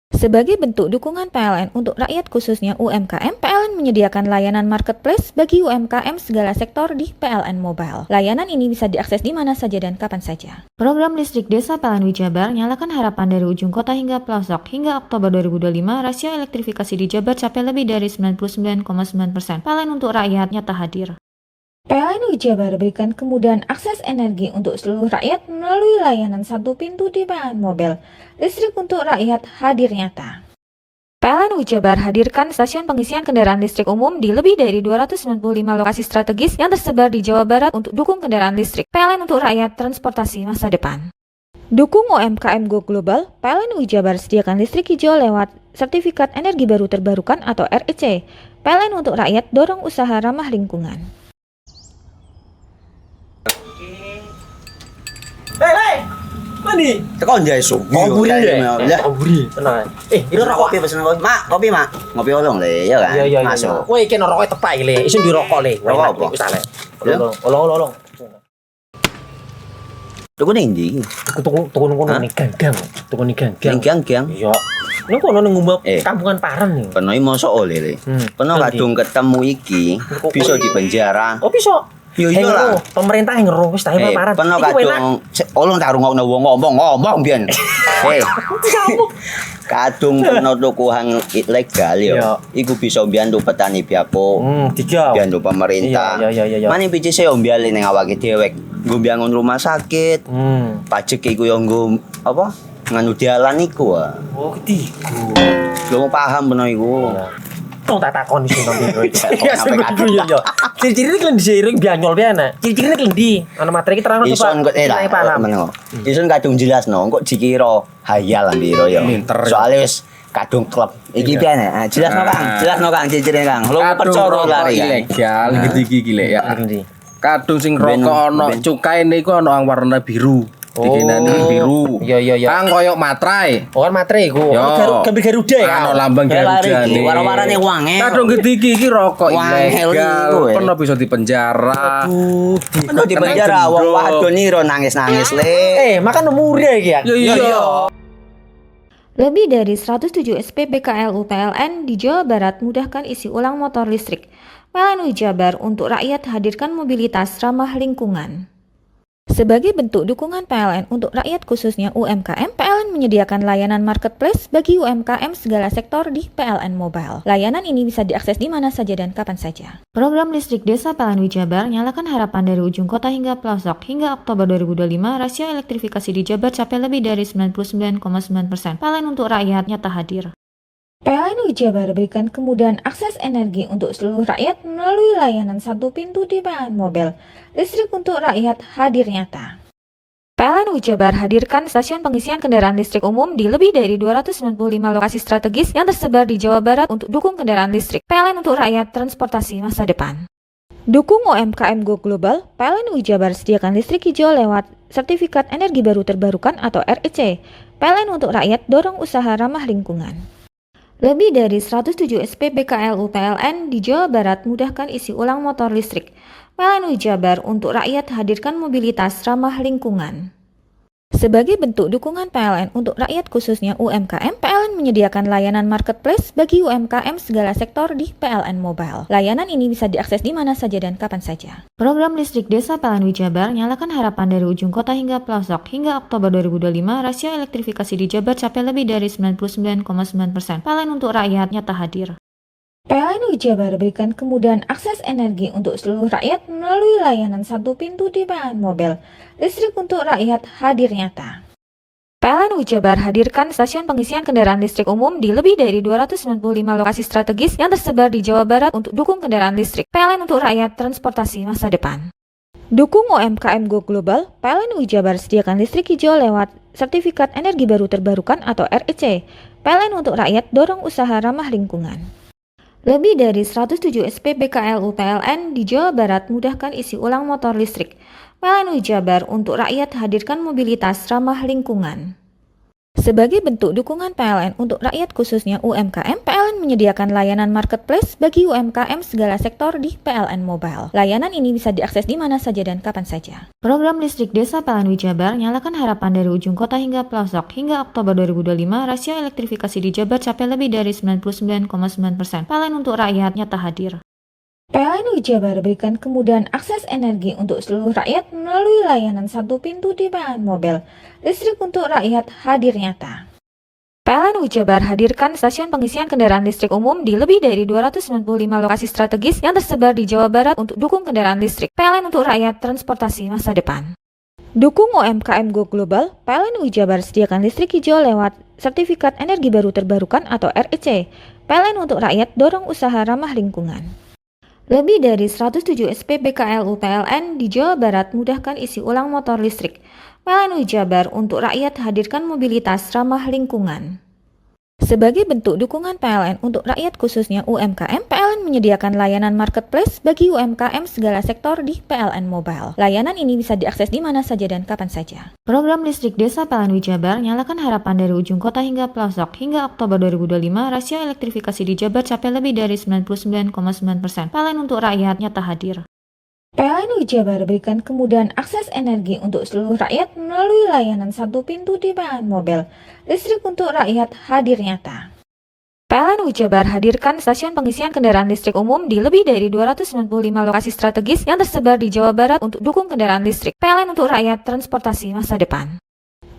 Sebagai bentuk dukungan PLN untuk rakyat khususnya UMKM, PLN menyediakan layanan marketplace bagi UMKM segala sektor di PLN Mobile. Layanan ini bisa diakses di mana saja dan kapan saja. Program listrik desa PLN Jabar nyalakan harapan dari ujung kota hingga pelosok. Hingga Oktober 2025, rasio elektrifikasi di Jabar capai lebih dari 99,9%. PLN untuk rakyat nyata hadir. PLN Jabar berikan kemudahan akses energi untuk seluruh rakyat melalui layanan satu pintu di PLN Mobile. Listrik untuk rakyat hadir nyata. PLN Jabar hadirkan stasiun pengisian kendaraan listrik umum di lebih dari 295 lokasi strategis yang tersebar di Jawa Barat untuk dukung kendaraan listrik. PLN untuk rakyat transportasi masa depan. Dukung UMKM Go Global, PLN Jabar sediakan listrik hijau lewat Sertifikat Energi Baru Terbarukan atau REC. PLN untuk rakyat dorong usaha ramah lingkungan. Hei, mandi. Tekan jaya su. Ngoburi deh. Ya. Ngoburi. Tenang. Ini rokok kopi pesen kopi. Mak, kopi mak. Ngopi olong le, ya kan? Iya. Masuk. Woi, iki rokok tepak le. Isin dirokok le. Rokok apa? Wis ale. Olong. Tuku ning ndi? Tuku ngono ning gang. Tuku ning gang. Ning gang. Iya. Ning kono ning ngumba kampungan Paren nih. Peno iki mosok oleh le. Peno kadung ketemu iki bisa dipenjara. Oh, bisa. Yo iya lah. Pemerintah yang ngeruh wis tahe paparan. Peno kadung olong tak rungokno wong ngomong biyen. Kadung peno tuku hang ilegal yo. Iku bisa mbiyantu petani biako. Mbiyantu pemerintah. Iya. Mane pici se mbiale ning awake dhewek. Nggo mbiangun rumah sakit. Pajak iku yo nggo apa? Nganu dalan iku. Oh, ketiku. Lu paham peno iku. Tong tak takon iso nang biro iki. Iya. Ciri-cirine klen diseiring bianyol piana. Ciri-cirine klen ndi? Ana materi iki terang Ison kok meneng. Ison kadung jelasno, kok dikira hayal biro ya. Soale wis kadung klub. Iki piana? Jelasno Kang ciri-cirine Kang. Lu percaya lari ilegal iki lek ya. Kadung sing rokok ana cukaine iku ana warna biru. Dikenani biru. Iya. Kang koyo matrai. Oh kan matrai iku. Gambar Garuda ya. Ana lambang Garuda. Warna-warnane wange. Kadung gedhi iki rokok ilegal. Pernah bisa dipenjara. Pernah dipenjara wong wadon iro nangis-nangis le. Makan murah iki ya. Iya. Lebih dari 107 SPBKLU PLN di Jawa Barat mudahkan isi ulang motor listrik. PLN Jabar untuk rakyat hadirkan mobilitas ramah lingkungan. Sebagai bentuk dukungan PLN untuk rakyat khususnya UMKM, PLN menyediakan layanan marketplace bagi UMKM segala sektor di PLN Mobile. Layanan ini bisa diakses di mana saja dan kapan saja. Program listrik desa PLN Jabar nyalakan harapan dari ujung kota hingga pelosok. Hingga Oktober 2025, rasio elektrifikasi di Jabar capai lebih dari 99,9%. PLN untuk rakyat nyata hadir. PLN Jabar berikan kemudahan akses energi untuk seluruh rakyat melalui layanan satu pintu di PLN Mobile. Listrik untuk rakyat hadir nyata. PLN Jabar hadirkan stasiun pengisian kendaraan listrik umum di lebih dari 295 lokasi strategis yang tersebar di Jawa Barat untuk dukung kendaraan listrik. PLN untuk rakyat transportasi masa depan. Dukung UMKM Go Global, PLN Jabar sediakan listrik hijau lewat Sertifikat Energi Baru Terbarukan atau REC. PLN untuk rakyat dorong usaha ramah lingkungan. Lebih dari 107 SPBKLU PLN di Jawa Barat mudahkan isi ulang motor listrik. PLN Jabar untuk rakyat hadirkan mobilitas ramah lingkungan. Sebagai bentuk dukungan PLN untuk rakyat khususnya UMKM, PLN menyediakan layanan marketplace bagi UMKM segala sektor di PLN Mobile. Layanan ini bisa diakses di mana saja dan kapan saja. Program listrik desa PLN Jabar nyalakan harapan dari ujung kota hingga pelosok. Hingga Oktober 2025, rasio elektrifikasi di Jabar capai lebih dari 99,9%. PLN untuk rakyat nyata hadir. PLN Jabar berikan kemudahan akses energi untuk seluruh rakyat melalui layanan satu pintu di PLN Mobile. Listrik untuk rakyat hadir nyata. PLN Jabar hadirkan stasiun pengisian kendaraan listrik umum di lebih dari 295 lokasi strategis yang tersebar di Jawa Barat untuk dukung kendaraan listrik. PLN untuk rakyat transportasi masa depan. Dukung UMKM Go Global, PLN Jabar sediakan listrik hijau lewat Sertifikat Energi Baru Terbarukan atau REC. PLN untuk rakyat dorong usaha ramah lingkungan. Lebih dari 107 SPBKLU PLN di Jawa Barat mudahkan isi ulang motor listrik. PLN Jabar untuk rakyat hadirkan mobilitas ramah lingkungan. Sebagai bentuk dukungan PLN untuk rakyat khususnya UMKM, PLN menyediakan layanan marketplace bagi UMKM segala sektor di PLN Mobile. Layanan ini bisa diakses di mana saja dan kapan saja. Program listrik desa PLN Jabar nyalakan harapan dari ujung kota hingga pelosok. Hingga Oktober 2025, rasio elektrifikasi di Jabar capai lebih dari 99,9%. PLN untuk rakyat nyata hadir. PLN Jabar berikan kemudahan akses energi untuk seluruh rakyat melalui layanan satu pintu di PLN Mobile. Listrik untuk rakyat hadir nyata. PLN Jabar hadirkan stasiun pengisian kendaraan listrik umum di lebih dari 295 lokasi strategis yang tersebar di Jawa Barat untuk dukung kendaraan listrik. PLN untuk rakyat transportasi masa depan. Dukung UMKM Go Global, PLN Jabar sediakan listrik hijau lewat Sertifikat Energi Baru Terbarukan atau REC. PLN untuk rakyat dorong usaha ramah lingkungan. Lebih dari 107 SPBKLU PLN di Jawa Barat mudahkan isi ulang motor listrik. PLN Jabar untuk rakyat hadirkan mobilitas ramah lingkungan. Sebagai bentuk dukungan PLN untuk rakyat khususnya UMKM, PLN menyediakan layanan marketplace bagi UMKM segala sektor di PLN Mobile. Layanan ini bisa diakses di mana saja dan kapan saja. Program listrik desa PLN Jabar nyalakan harapan dari ujung kota hingga pelosok. Hingga Oktober 2025, rasio elektrifikasi di Jabar capai lebih dari 99,9%. PLN untuk rakyat nyata hadir. PLN Jabar berikan kemudahan akses energi untuk seluruh rakyat melalui layanan satu pintu di PLN Mobile. Listrik untuk rakyat hadir nyata. PLN Jabar hadirkan stasiun pengisian kendaraan listrik umum di lebih dari 295 lokasi strategis yang tersebar di Jawa Barat untuk dukung kendaraan listrik. PLN untuk rakyat transportasi masa depan.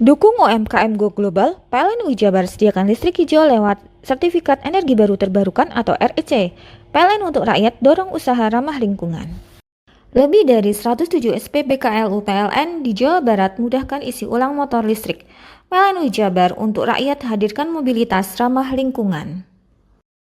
Dukung UMKM Go Global, PLN Jabar sediakan listrik hijau lewat Sertifikat Energi Baru Terbarukan atau REC. PLN untuk rakyat dorong usaha ramah lingkungan. Lebih dari 107 SPBKLU PLN di Jawa Barat mudahkan isi ulang motor listrik. PLN Jabar untuk rakyat hadirkan mobilitas ramah lingkungan.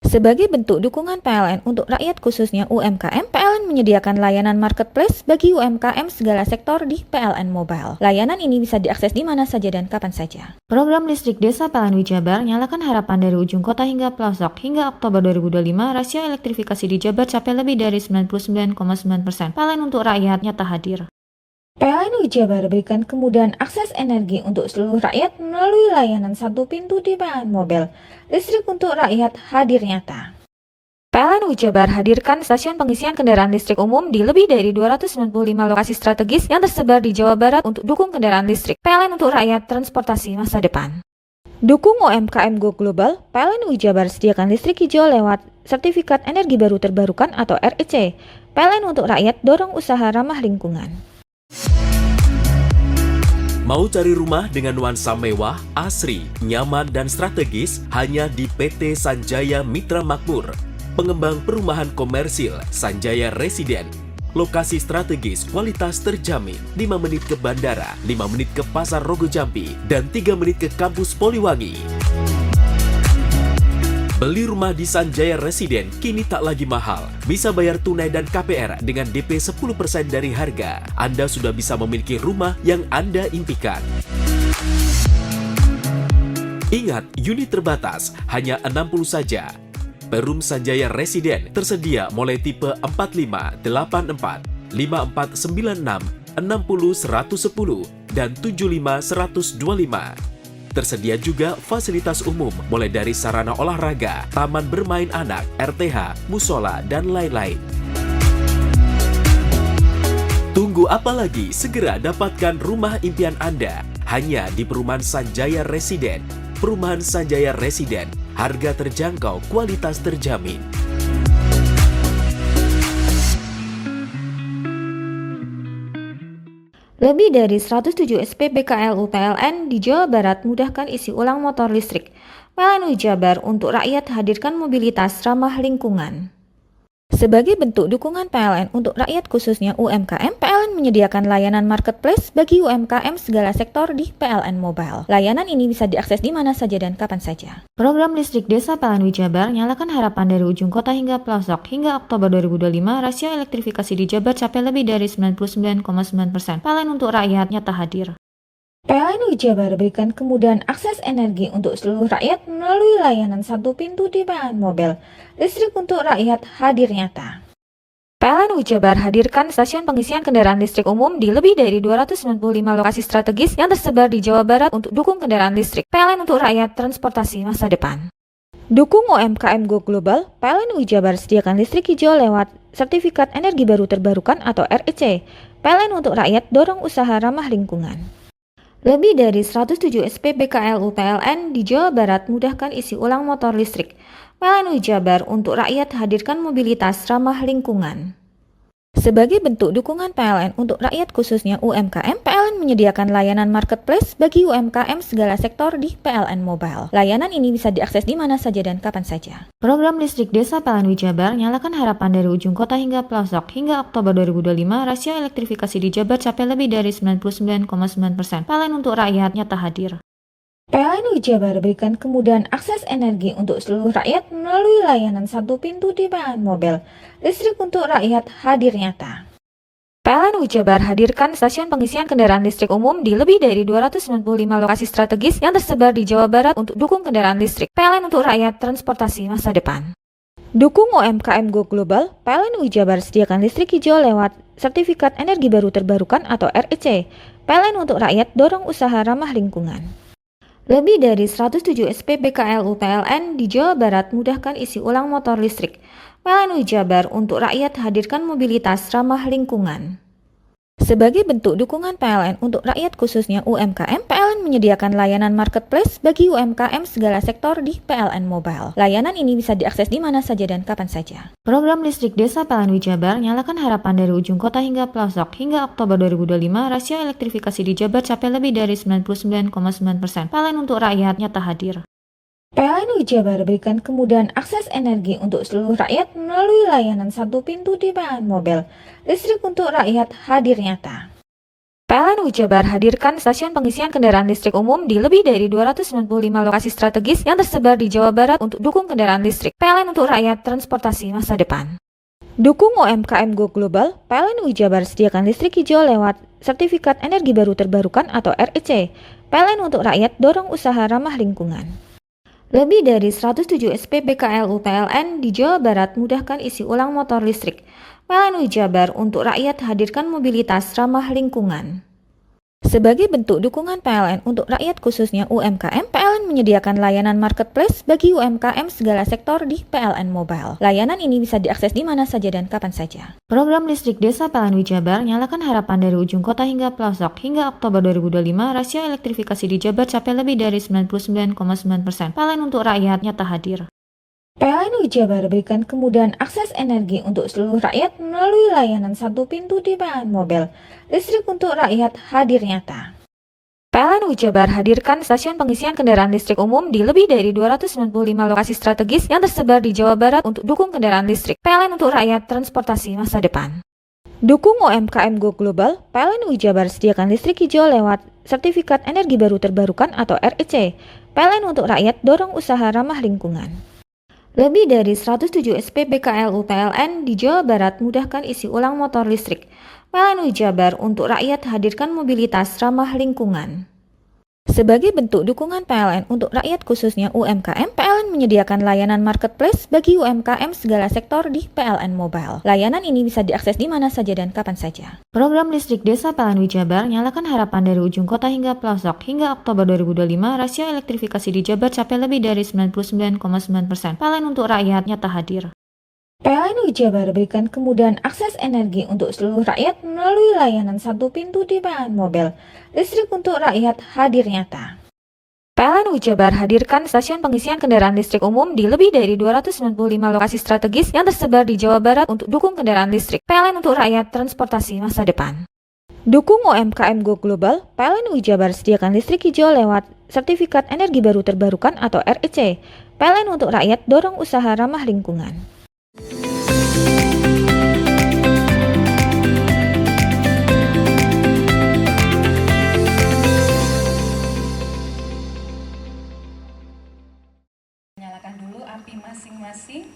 Sebagai bentuk dukungan PLN untuk rakyat khususnya UMKM, PLN menyediakan layanan marketplace bagi UMKM segala sektor di PLN Mobile. Layanan ini bisa diakses di mana saja dan kapan saja. Program listrik desa PLN Jabar nyalakan harapan dari ujung kota hingga pelosok. Hingga Oktober 2025, rasio elektrifikasi di Jabar capai lebih dari 99,9%. PLN untuk rakyat nyata hadir. PLN Jabar berikan kemudahan akses energi untuk seluruh rakyat melalui layanan satu pintu di PLN Mobile. Listrik untuk rakyat hadir nyata. PLN Jabar hadirkan stasiun pengisian kendaraan listrik umum di lebih dari 295 lokasi strategis yang tersebar di Jawa Barat untuk dukung kendaraan listrik. PLN untuk rakyat transportasi masa depan. Dukung UMKM Go Global, PLN Jabar sediakan listrik hijau lewat Sertifikat Energi Baru Terbarukan atau REC. PLN untuk rakyat dorong usaha ramah lingkungan. Mau cari rumah dengan nuansa mewah, asri, nyaman, dan strategis hanya di PT Sanjaya Mitra Makmur. Pengembang perumahan komersil Sanjaya Residen. Lokasi strategis, kualitas terjamin. 5 menit ke bandara, 5 menit ke Pasar Rogo Jampi, dan 3 menit ke kampus Poliwangi. Beli rumah di Sanjaya Residen kini tak lagi mahal. Bisa bayar tunai dan KPR dengan DP 10% dari harga. Anda sudah bisa memiliki rumah yang Anda impikan. Ingat, unit terbatas, hanya 60 saja. Perum Sanjaya Residen tersedia mulai tipe 45, 84, 5496, 60 110, dan 75 125. Tersedia juga fasilitas umum mulai dari sarana olahraga, taman bermain anak, RTH, musola, dan lain-lain. Tunggu apa lagi? Segera dapatkan rumah impian Anda. hanya di Perumahan Sanjaya Residen. Perumahan Sanjaya Residen, harga terjangkau, kualitas terjamin. Lebih dari 107 SPBKLU PLN di Jawa Barat mudahkan isi ulang motor listrik. PLN Jabar untuk rakyat hadirkan mobilitas ramah lingkungan. Sebagai bentuk dukungan PLN untuk rakyat khususnya UMKM, PLN menyediakan layanan marketplace bagi UMKM segala sektor di PLN Mobile. Layanan ini bisa diakses di mana saja dan kapan saja. Program listrik desa PLN Jabar nyalakan harapan dari ujung kota hingga pelosok. Hingga Oktober 2025, rasio elektrifikasi di Jabar capai lebih dari 99,9%. PLN untuk rakyat nyata hadir. PLN Jabar berikan kemudahan akses energi untuk seluruh rakyat melalui layanan satu pintu di PLN Mobile. Listrik untuk rakyat hadir nyata. PLN Jabar hadirkan stasiun pengisian kendaraan listrik umum di lebih dari 295 lokasi strategis yang tersebar di Jawa Barat untuk dukung kendaraan listrik. PLN untuk rakyat transportasi masa depan. Dukung UMKM Go Global, PLN Jabar sediakan listrik hijau lewat Sertifikat Energi Baru Terbarukan atau REC. PLN untuk rakyat dorong usaha ramah lingkungan. Lebih dari 107 SPBKLU PLN di Jawa Barat mudahkan isi ulang motor listrik. PLN Jabar untuk rakyat hadirkan mobilitas ramah lingkungan. Sebagai bentuk dukungan PLN untuk rakyat khususnya UMKM, PLN menyediakan layanan marketplace bagi UMKM segala sektor di PLN Mobile. Layanan ini bisa diakses di mana saja dan kapan saja. Program listrik desa PLN Jabar nyalakan harapan dari ujung kota hingga pelosok. Hingga Oktober 2025, rasio elektrifikasi di Jabar capai lebih dari 99,9%. PLN untuk rakyat nyata hadir. PLN Jabar berikan kemudahan akses energi untuk seluruh rakyat melalui layanan satu pintu di PLN Mobile. Listrik untuk rakyat hadir nyata. PLN Jabar hadirkan stasiun pengisian kendaraan listrik umum di lebih dari 295 lokasi strategis yang tersebar di Jawa Barat untuk dukung kendaraan listrik. PLN untuk rakyat transportasi masa depan. Dukung UMKM Go Global, PLN Jabar sediakan listrik hijau lewat Sertifikat Energi Baru Terbarukan atau REC. PLN untuk rakyat dorong usaha ramah lingkungan. Lebih dari 107 SPBKLU PLN di Jawa Barat mudahkan isi ulang motor listrik. PLN Jabar untuk rakyat hadirkan mobilitas ramah lingkungan. Sebagai bentuk dukungan PLN untuk rakyat khususnya UMKM, PLN menyediakan layanan marketplace bagi UMKM segala sektor di PLN Mobile. Layanan ini bisa diakses di mana saja dan kapan saja. Program listrik desa PLN Jabar nyalakan harapan dari ujung kota hingga pelosok. Hingga Oktober 2025, rasio elektrifikasi di Jabar capai lebih dari 99,9%. PLN untuk rakyat nyata hadir. PLN Jabar berikan kemudahan akses energi untuk seluruh rakyat melalui layanan satu pintu di PLN Mobile. Listrik untuk rakyat hadir nyata. PLN Jabar hadirkan stasiun pengisian kendaraan listrik umum di lebih dari 295 lokasi strategis yang tersebar di Jawa Barat untuk dukung kendaraan listrik. PLN untuk rakyat transportasi masa depan. Dukung UMKM Go Global, PLN Jabar sediakan listrik hijau lewat Sertifikat Energi Baru Terbarukan atau REC. PLN untuk rakyat dorong usaha ramah lingkungan. Lebih dari 107 SPBKLU PLN di Jawa Barat mudahkan isi ulang motor listrik. PLN Jabar untuk rakyat hadirkan mobilitas ramah lingkungan. Sebagai bentuk dukungan PLN untuk rakyat khususnya UMKM, PLN menyediakan layanan marketplace bagi UMKM segala sektor di PLN Mobile. Layanan ini bisa diakses di mana saja dan kapan saja. Program listrik desa PLN Jabar nyalakan harapan dari ujung kota hingga pelosok. Hingga Oktober 2025, rasio elektrifikasi di Jabar capai lebih dari 99,9%. PLN untuk rakyat nyata hadir. PLN Jabar berikan kemudahan akses energi untuk seluruh rakyat melalui layanan satu pintu di PLN Mobile. Listrik untuk rakyat hadir nyata. PLN Jabar hadirkan stasiun pengisian kendaraan listrik umum di lebih dari 295 lokasi strategis yang tersebar di Jawa Barat untuk dukung kendaraan listrik. PLN untuk rakyat transportasi masa depan. Dukung UMKM Go Global, PLN Jabar sediakan listrik hijau lewat Sertifikat Energi Baru Terbarukan atau REC. PLN untuk rakyat dorong usaha ramah lingkungan. Lebih dari 107 SPBKLU PLN di Jawa Barat mudahkan isi ulang motor listrik. PLN Jabar untuk rakyat hadirkan mobilitas ramah lingkungan. Sebagai bentuk dukungan PLN untuk rakyat khususnya UMKM, PLN menyediakan layanan marketplace bagi UMKM segala sektor di PLN Mobile. Layanan ini bisa diakses di mana saja dan kapan saja. Program listrik desa PLN Jabar nyalakan harapan dari ujung kota hingga pelosok. Hingga Oktober 2025, rasio elektrifikasi di Jabar capai lebih dari 99,9%. PLN untuk rakyat nyata hadir. PLN Jabar berikan kemudahan akses energi untuk seluruh rakyat melalui layanan satu pintu di PLN Mobil. Listrik untuk rakyat hadir nyata. PLN Jabar hadirkan stasiun pengisian kendaraan listrik umum di lebih dari 295 lokasi strategis yang tersebar di Jawa Barat untuk dukung kendaraan listrik. PLN untuk rakyat transportasi masa depan. Dukung UMKM Go Global, PLN Jabar sediakan listrik hijau lewat Sertifikat Energi Baru Terbarukan atau REC. PLN untuk rakyat dorong usaha ramah lingkungan. Nyalakan dulu api masing-masing.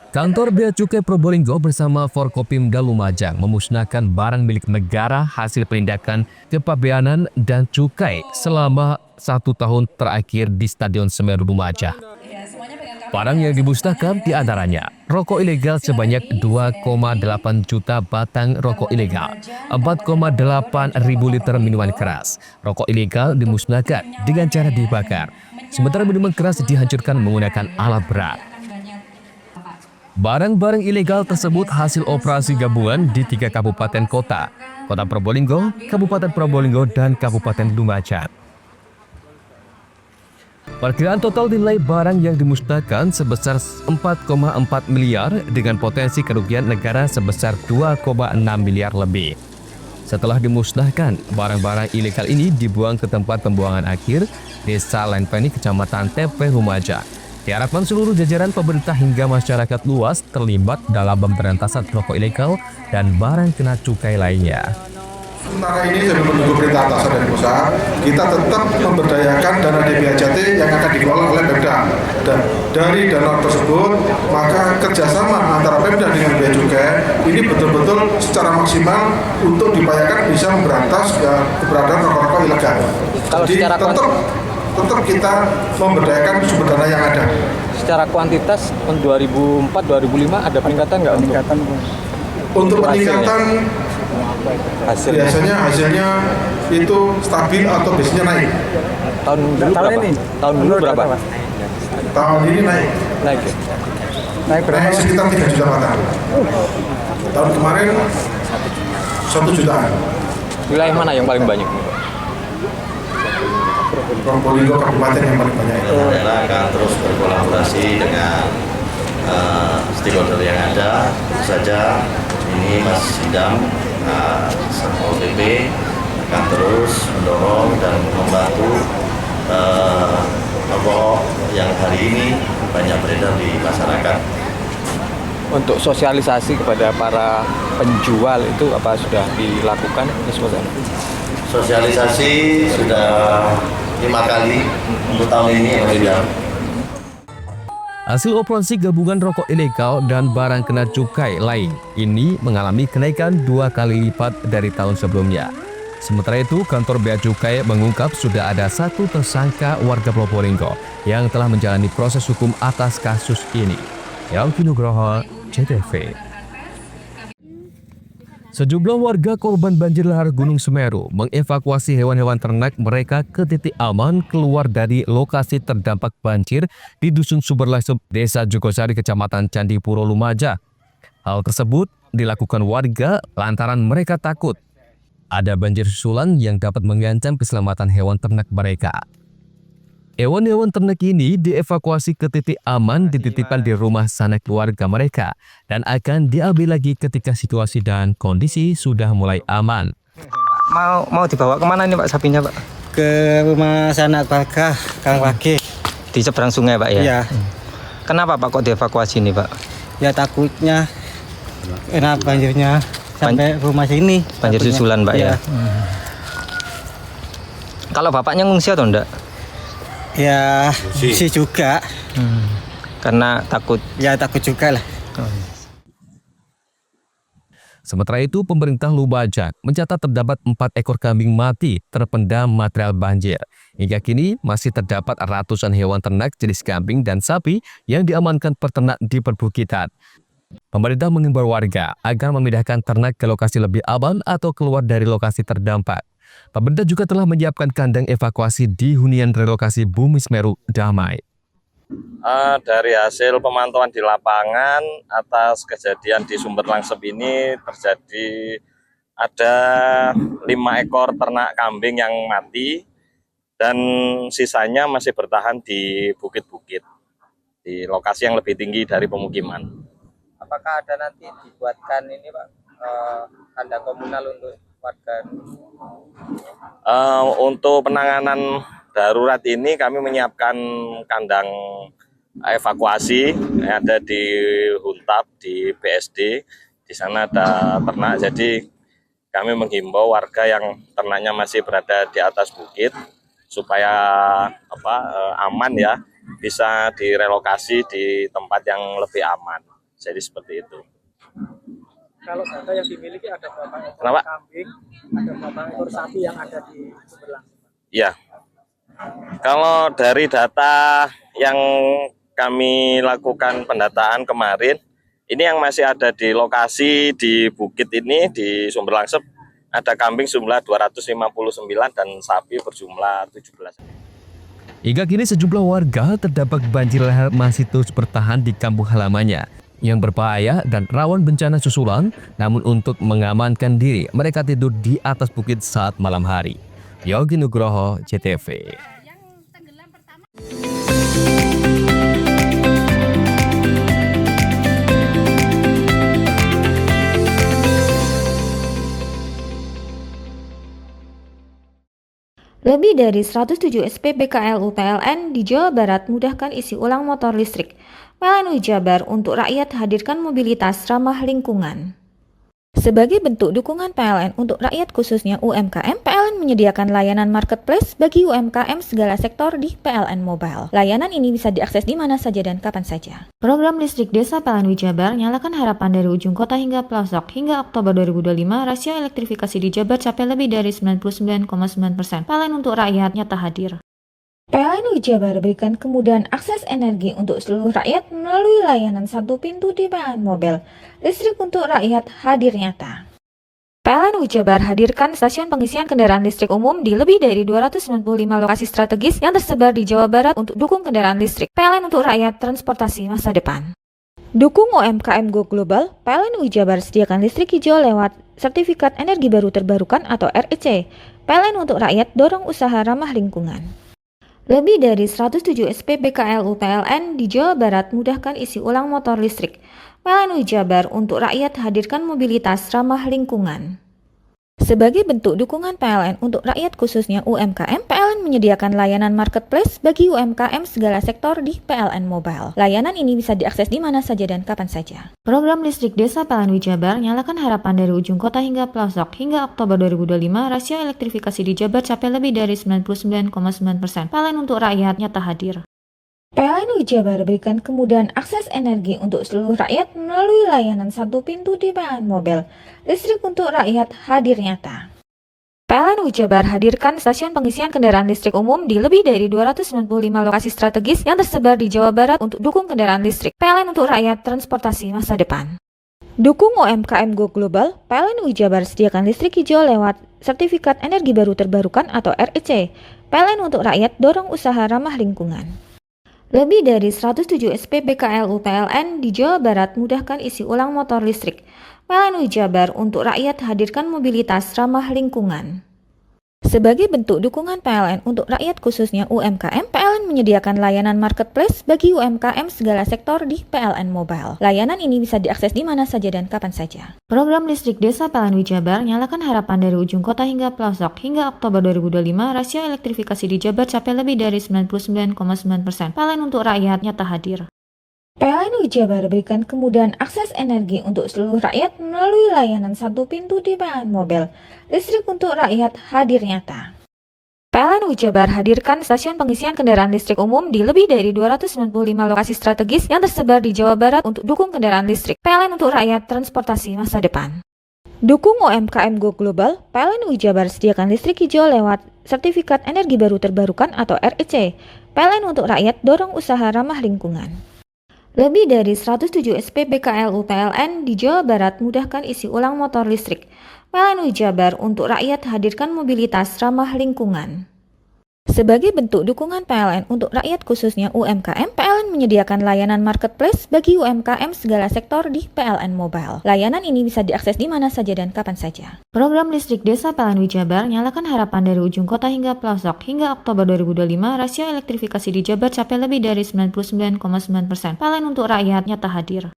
Kantor Bea Cukai Probolinggo bersama Forkopimda Lumajang memusnahkan barang milik negara hasil penindakan kepabeanan dan cukai selama 1 tahun terakhir di Stadion Semeru Lumajang. Barang yang dimusnahkan diantaranya rokok ilegal sebanyak 2,8 juta batang rokok ilegal, 4,8 ribu liter minuman keras. Rokok ilegal dimusnahkan dengan cara dibakar, sementara minuman keras dihancurkan menggunakan alat berat. Barang-barang ilegal tersebut hasil operasi gabungan di 3 kabupaten kota, Kota Probolinggo, Kabupaten Probolinggo, dan Kabupaten Lumajang. Perkiraan total nilai barang yang dimusnahkan sebesar 4,4 miliar dengan potensi kerugian negara sebesar 2,6 miliar lebih. Setelah dimusnahkan, barang-barang ilegal ini dibuang ke tempat pembuangan akhir Desa Lenpeni, Kecamatan Tepe, Lumajang. Diharapkan seluruh jajaran pemerintah hingga masyarakat luas terlibat dalam pemberantasan rokok ilegal dan barang kena cukai lainnya. Sementara ini sebelum menunggu perintah atasan dari pusat, kita tetap memberdayakan dana DBHJT yang akan dikelola oleh Pemda. Dan dari dana tersebut, maka kerjasama antara Pemda dengan Bea Cukai ini betul-betul secara maksimal untuk diupayakan bisa memberantas keberadaan rokok-rokok ilegal. Jadi tetap kita memberdayakan sumber dana yang ada. Secara kuantitas untuk 2004-2005 ada peningkatan nggak? Untuk peningkatan biasanya hasilnya itu stabil atau biasanya naik. Tahun dulu berapa? Tahun ini naik. Naik berapa? Naik sekitar 3 juta batang. Tahun kemarin 1 jutaan. Wilayah mana yang paling banyak? Probolinggo Kabupaten yang paling banyak. Kita akan terus berkolaborasi dengan stakeholder yang ada. Tentu saja ini Mas Sidam, Satpol PP akan terus mendorong dan membantu rokok yang hari ini banyak beredar di masyarakat. Untuk sosialisasi kepada para penjual itu apa sudah dilakukan? Sosialisasi sudah 5 kali untuk tahun ini ya. Hasil operasi gabungan rokok ilegal dan barang kena cukai lain ini mengalami kenaikan 2 kali lipat dari tahun sebelumnya. Sementara itu, kantor Bea Cukai mengungkap sudah ada 1 tersangka warga Probolinggo yang telah menjalani proses hukum atas kasus ini. Yongki Nugroho, CTV. Sejumlah warga korban banjir lahar Gunung Semeru mengevakuasi hewan-hewan ternak mereka ke titik aman keluar dari lokasi terdampak banjir di Dusun Sumberlasem, Desa Jogosari, Kecamatan Candipuro, Lumajang. Hal tersebut dilakukan warga lantaran mereka takut ada banjir susulan yang dapat mengancam keselamatan hewan ternak mereka. Hewan-hewan ternak ini dievakuasi ke titik aman dititipkan di rumah sanak keluarga mereka dan akan diambil lagi ketika situasi dan kondisi sudah mulai aman. Mau dibawa kemana ini Pak sapinya Pak? Ke rumah sanak keluarga Kang Wage. Di seberang sungai Pak ya? Iya. Kenapa Pak kok dievakuasi ini Pak? Ya takutnya kena banjirnya sampai rumah sini. Banjir takutnya. susulan Pak ya? Kalau bapaknya ngungsi atau enggak? Ya, sih juga. Karena takut. Ya takut juga lah. Sementara itu, pemerintah Lumajang mencatat terdapat 4 ekor kambing mati terpendam material banjir. Hingga kini masih terdapat ratusan hewan ternak jenis kambing dan sapi yang diamankan peternak di perbukitan. Pemerintah mengimbau warga agar memindahkan ternak ke lokasi lebih aman atau keluar dari lokasi terdampak. Pemerintah juga telah menyiapkan kandang evakuasi di hunian relokasi Bumi Semeru Damai. Dari hasil pemantauan di lapangan atas kejadian di Sumber Langsep ini terjadi ada 5 ekor ternak kambing yang mati dan sisanya masih bertahan di bukit-bukit di lokasi yang lebih tinggi dari pemukiman. Apakah ada nanti dibuatkan ini Pak kandang komunal untuk warga? Untuk penanganan darurat ini kami menyiapkan kandang evakuasi yang ada di Huntap, di BSD. Di sana ada ternak, jadi kami menghimbau warga yang ternaknya masih berada di atas bukit supaya aman ya, bisa direlokasi di tempat yang lebih aman. Jadi seperti itu. Kalau data yang dimiliki ada berapa ekor Kenapa? kambing, ada berapa ekor sapi yang ada di Sumber Langsep? Ya, kalau dari data yang kami lakukan pendataan kemarin, ini yang masih ada di lokasi di bukit ini di Sumber Langsep, ada kambing jumlah 259 dan sapi berjumlah 17. Hingga kini sejumlah warga terdampak banjir lahar masih terus bertahan di kampung halamannya yang berbahaya dan rawan bencana susulan, namun untuk mengamankan diri mereka tidur di atas bukit saat malam hari. Yogi Nugroho, CTV. Lebih dari 107 SPBKLU PLN di Jawa Barat mudahkan isi ulang motor listrik. PLN Jabar untuk rakyat hadirkan mobilitas ramah lingkungan. Sebagai bentuk dukungan PLN untuk rakyat khususnya UMKM, PLN menyediakan layanan marketplace bagi UMKM segala sektor di PLN Mobile. Layanan ini bisa diakses di mana saja dan kapan saja. Program listrik desa PLN Jabar nyalakan harapan dari ujung kota hingga pelosok. Hingga Oktober 2025, rasio elektrifikasi di Jabar capai lebih dari 99,9%. PLN untuk rakyat nyata hadir. PLN Jabar berikan kemudahan akses energi untuk seluruh rakyat melalui layanan satu pintu di PLN Mobile. Listrik untuk rakyat hadir nyata. PLN Jabar hadirkan stasiun pengisian kendaraan listrik umum di lebih dari 295 lokasi strategis yang tersebar di Jawa Barat untuk dukung kendaraan listrik. PLN untuk rakyat transportasi masa depan. Dukung UMKM Go Global, PLN Jabar sediakan listrik hijau lewat Sertifikat Energi Baru Terbarukan atau REC. PLN untuk rakyat dorong usaha ramah lingkungan. Lebih dari 107 SPBKLU PLN di Jawa Barat mudahkan isi ulang motor listrik. PLN Jabar untuk rakyat hadirkan mobilitas ramah lingkungan. Sebagai bentuk dukungan PLN untuk rakyat khususnya UMKM, PLN menyediakan layanan marketplace bagi UMKM segala sektor di PLN Mobile. Layanan ini bisa diakses di mana saja dan kapan saja. Program listrik desa PLN Jabar nyalakan harapan dari ujung kota hingga pelosok. Hingga Oktober 2025, rasio elektrifikasi di Jabar capai lebih dari 99,9%. PLN untuk rakyat nyata hadir. PLN Jabar berikan kemudahan akses energi untuk seluruh rakyat melalui layanan satu pintu di PLN Mobile. Listrik untuk rakyat hadir nyata. PLN Jabar hadirkan stasiun pengisian kendaraan listrik umum di lebih dari 295 lokasi strategis yang tersebar di Jawa Barat untuk dukung kendaraan listrik. PLN untuk rakyat transportasi masa depan. Dukung UMKM Go Global, PLN Jabar sediakan listrik hijau lewat Sertifikat Energi Baru Terbarukan atau REC. PLN untuk rakyat dorong usaha ramah lingkungan. Lebih dari 107 SPBKLU PLN di Jawa Barat mudahkan isi ulang motor listrik. PLN Jabar untuk rakyat hadirkan mobilitas ramah lingkungan. Sebagai bentuk dukungan PLN untuk rakyat khususnya UMKM, PLN menyediakan layanan marketplace bagi UMKM segala sektor di PLN Mobile. Layanan ini bisa diakses di mana saja dan kapan saja. Program listrik desa PLN Jabar nyalakan harapan dari ujung kota hingga pelosok. Hingga Oktober 2025, rasio elektrifikasi di Jabar capai lebih dari 99,9%. PLN untuk rakyat nyata hadir. PLN Jabar berikan kemudahan akses energi untuk seluruh rakyat melalui layanan satu pintu di PLN Mobile. Listrik untuk rakyat hadir nyata. PLN Jabar hadirkan stasiun pengisian kendaraan listrik umum di lebih dari 295 lokasi strategis yang tersebar di Jawa Barat untuk dukung kendaraan listrik. PLN untuk rakyat transportasi masa depan. Dukung UMKM Go Global, PLN Jabar sediakan listrik hijau lewat Sertifikat Energi Baru Terbarukan atau REC. PLN untuk rakyat dorong usaha ramah lingkungan. Lebih dari 107 SPBKLU PLN di Jawa Barat mudahkan isi ulang motor listrik. PLN Jabar untuk rakyat hadirkan mobilitas ramah lingkungan. Sebagai bentuk dukungan PLN untuk rakyat khususnya UMKM, PLN menyediakan layanan marketplace bagi UMKM segala sektor di PLN Mobile. Layanan ini bisa diakses di mana saja dan kapan saja. Program listrik desa PLN Jabar nyalakan harapan dari ujung kota hingga pelosok. Hingga Oktober 2025, rasio elektrifikasi di Jabar capai lebih dari 99,9%. PLN untuk rakyat nyata hadir.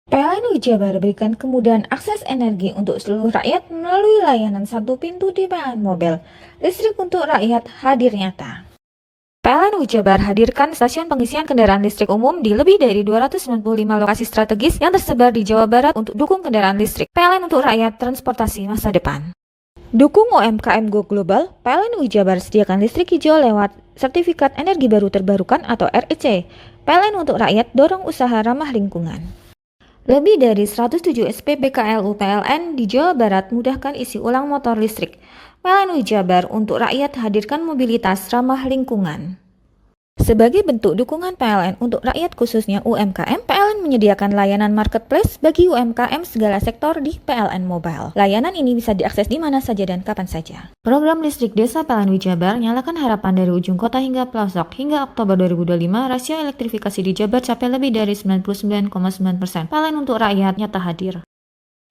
PLN Jabar berikan kemudahan akses energi untuk seluruh rakyat melalui layanan satu pintu di PLN Mobile. Listrik untuk rakyat hadir nyata. PLN Jabar hadirkan stasiun pengisian kendaraan listrik umum di lebih dari 295 lokasi strategis yang tersebar di Jawa Barat untuk dukung kendaraan listrik. PLN untuk rakyat transportasi masa depan. Dukung UMKM Go Global, PLN Jabar sediakan listrik hijau lewat Sertifikat Energi Baru Terbarukan atau REC. PLN untuk rakyat dorong usaha ramah lingkungan. Lebih dari 107 SPBKLU PLN di Jawa Barat mudahkan isi ulang motor listrik. PLN Jabar untuk rakyat hadirkan mobilitas ramah lingkungan. Sebagai bentuk dukungan PLN untuk rakyat khususnya UMKM, PLN menyediakan layanan marketplace bagi UMKM segala sektor di PLN Mobile. Layanan ini bisa diakses di mana saja dan kapan saja. Program listrik desa PLN Jabar nyalakan harapan dari ujung kota hingga pelosok. Hingga Oktober 2025, rasio elektrifikasi di Jabar capai lebih dari 99,9%. PLN untuk rakyat nyata hadir.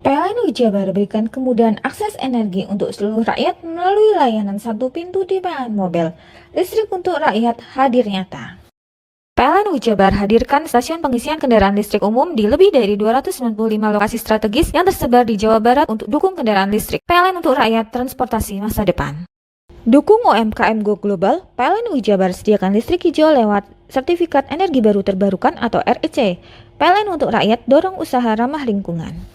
PLN Jabar berikan kemudahan akses energi untuk seluruh rakyat melalui layanan satu pintu di PLN Mobile. Listrik untuk rakyat hadir nyata. PLN Jabar hadirkan stasiun pengisian kendaraan listrik umum di lebih dari 295 lokasi strategis yang tersebar di Jawa Barat untuk dukung kendaraan listrik. PLN untuk rakyat transportasi masa depan. Dukung UMKM Go Global, PLN Jabar sediakan listrik hijau lewat Sertifikat Energi Baru Terbarukan atau REC. PLN untuk rakyat dorong usaha ramah lingkungan.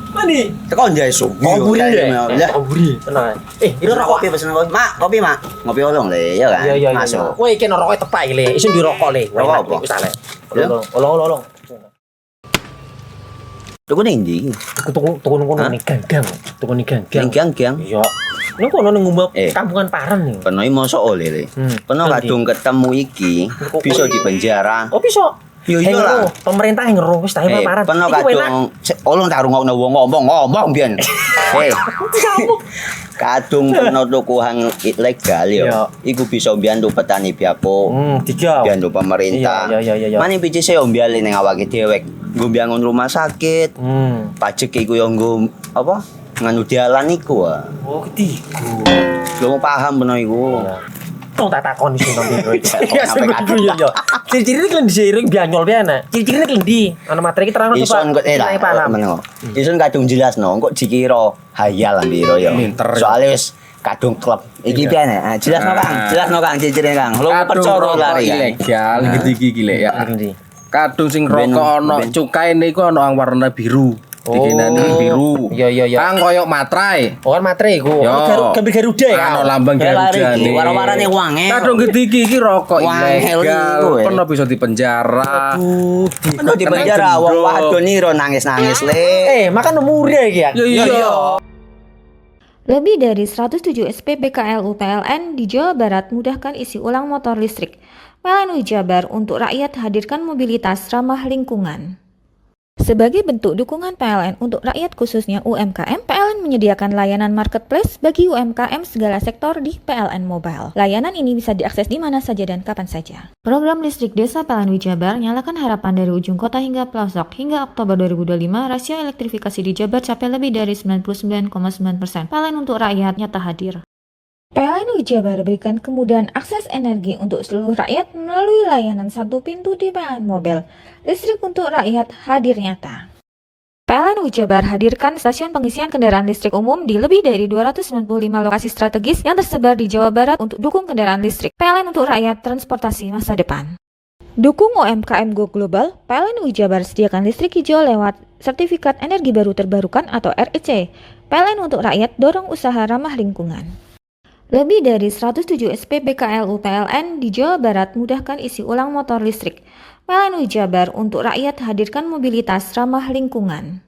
Mandi. Tekan jaya su. Ngoburi deh. Ngoburi. Tenang. Ini rokok. Kopi pesen kopi. Mak, kopi mak. Ngopi olong le, ya kan? Iya. Masuk. Woi, kena rokoknya tepak le. Isun dirokok le. Rokok apa? Wis ale. Olong. Tuku ning ndi? Tuku ning gang. Tuku ning gang. Gang. Iya. Nang kono ning ngumbat kampungan Paren nih. Peno iki mosok oleh le. Peno kadung ketemu iki bisa dipenjara. Oh, bisa. Yo iya lah. Pemerintah yang ngeruh wis tahe paparan. Peno kadung olong tak rungokno wong ngomong biyen. Kadung peno tuku hang ilegal yo. Iku bisa mbiyantu petani biako. Mbiyantu pemerintah. Iya. Mane pici se mbiali ning awake dhewek. Nggo mbiangun rumah sakit. Pajak iku yo nggo apa? Nganu dalan iku. Oh, ketiku. Lu paham peno iku. Tong tak takon iso nang biro iki. Sampai kadung yo. Ciri-ciri iki diseiring bianyol piana. Ciri-cirine iki ndi? Ana materi iki terang Ison kok meneng. Ison kadung jelasno, kok dikira hayal biro yo. Soale wis kadung klub. Iki piana? Jelasno Kang, ciri-cirine Kang. Lu percaya lari ilegal iki le ya. Kadung sing rokok ana cukaine iku ana warna biru. Dikenani biru. Iya. Kang koyo matrai. Oh, kan matrai iku. Gambar Garuda ya. Ana lambang Garuda iki. Warna-warnane wangi. Kadung iki rokok ilegal. Pernah bisa dipenjara. Pernah dipenjara wong wadon iro nangis-nangis le. Makan murah iki ya. Iya. Lebih dari 107 SPBKLU PLN di Jawa Barat mudahkan isi ulang motor listrik. PLN Jabar untuk rakyat hadirkan mobilitas ramah lingkungan. Sebagai bentuk dukungan PLN untuk rakyat khususnya UMKM, PLN menyediakan layanan marketplace bagi UMKM segala sektor di PLN Mobile. Layanan ini bisa diakses di mana saja dan kapan saja. Program listrik desa PLN Jabar nyalakan harapan dari ujung kota hingga pelosok. Hingga Oktober 2025, rasio elektrifikasi di Jabar capai lebih dari 99,9%. PLN untuk rakyat nyata hadir. PLN Jabar berikan kemudahan akses energi untuk seluruh rakyat melalui layanan satu pintu di PLN Mobile. Listrik untuk rakyat hadir nyata. PLN Jabar hadirkan stasiun pengisian kendaraan listrik umum di lebih dari 295 lokasi strategis yang tersebar di Jawa Barat untuk dukung kendaraan listrik. PLN untuk rakyat transportasi masa depan. Dukung UMKM Go Global, PLN Jabar sediakan listrik hijau lewat Sertifikat Energi Baru Terbarukan atau REC. PLN untuk rakyat dorong usaha ramah lingkungan. Lebih dari 107 SPBKLU PLN di Jawa Barat mudahkan isi ulang motor listrik. PLN Jabar untuk rakyat hadirkan mobilitas ramah lingkungan.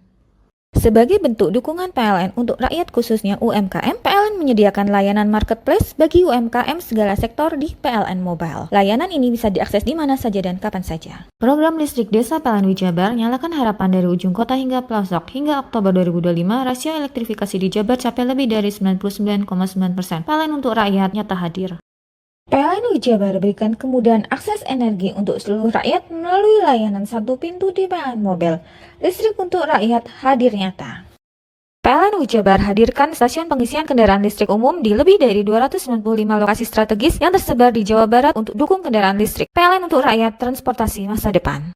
Sebagai bentuk dukungan PLN untuk rakyat khususnya UMKM, PLN menyediakan layanan marketplace bagi UMKM segala sektor di PLN Mobile. Layanan ini bisa diakses di mana saja dan kapan saja. Program listrik desa PLN Jabar nyalakan harapan dari ujung kota hingga pelosok. Hingga Oktober 2025, rasio elektrifikasi di Jabar capai lebih dari 99,9%. PLN untuk rakyat nyata hadir. PLN Jabar berikan kemudahan akses energi untuk seluruh rakyat melalui layanan satu pintu di PLN Mobile. Listrik untuk rakyat hadir nyata. PLN Jabar hadirkan stasiun pengisian kendaraan listrik umum di lebih dari 295 lokasi strategis yang tersebar di Jawa Barat untuk dukung kendaraan listrik. PLN untuk rakyat transportasi masa depan.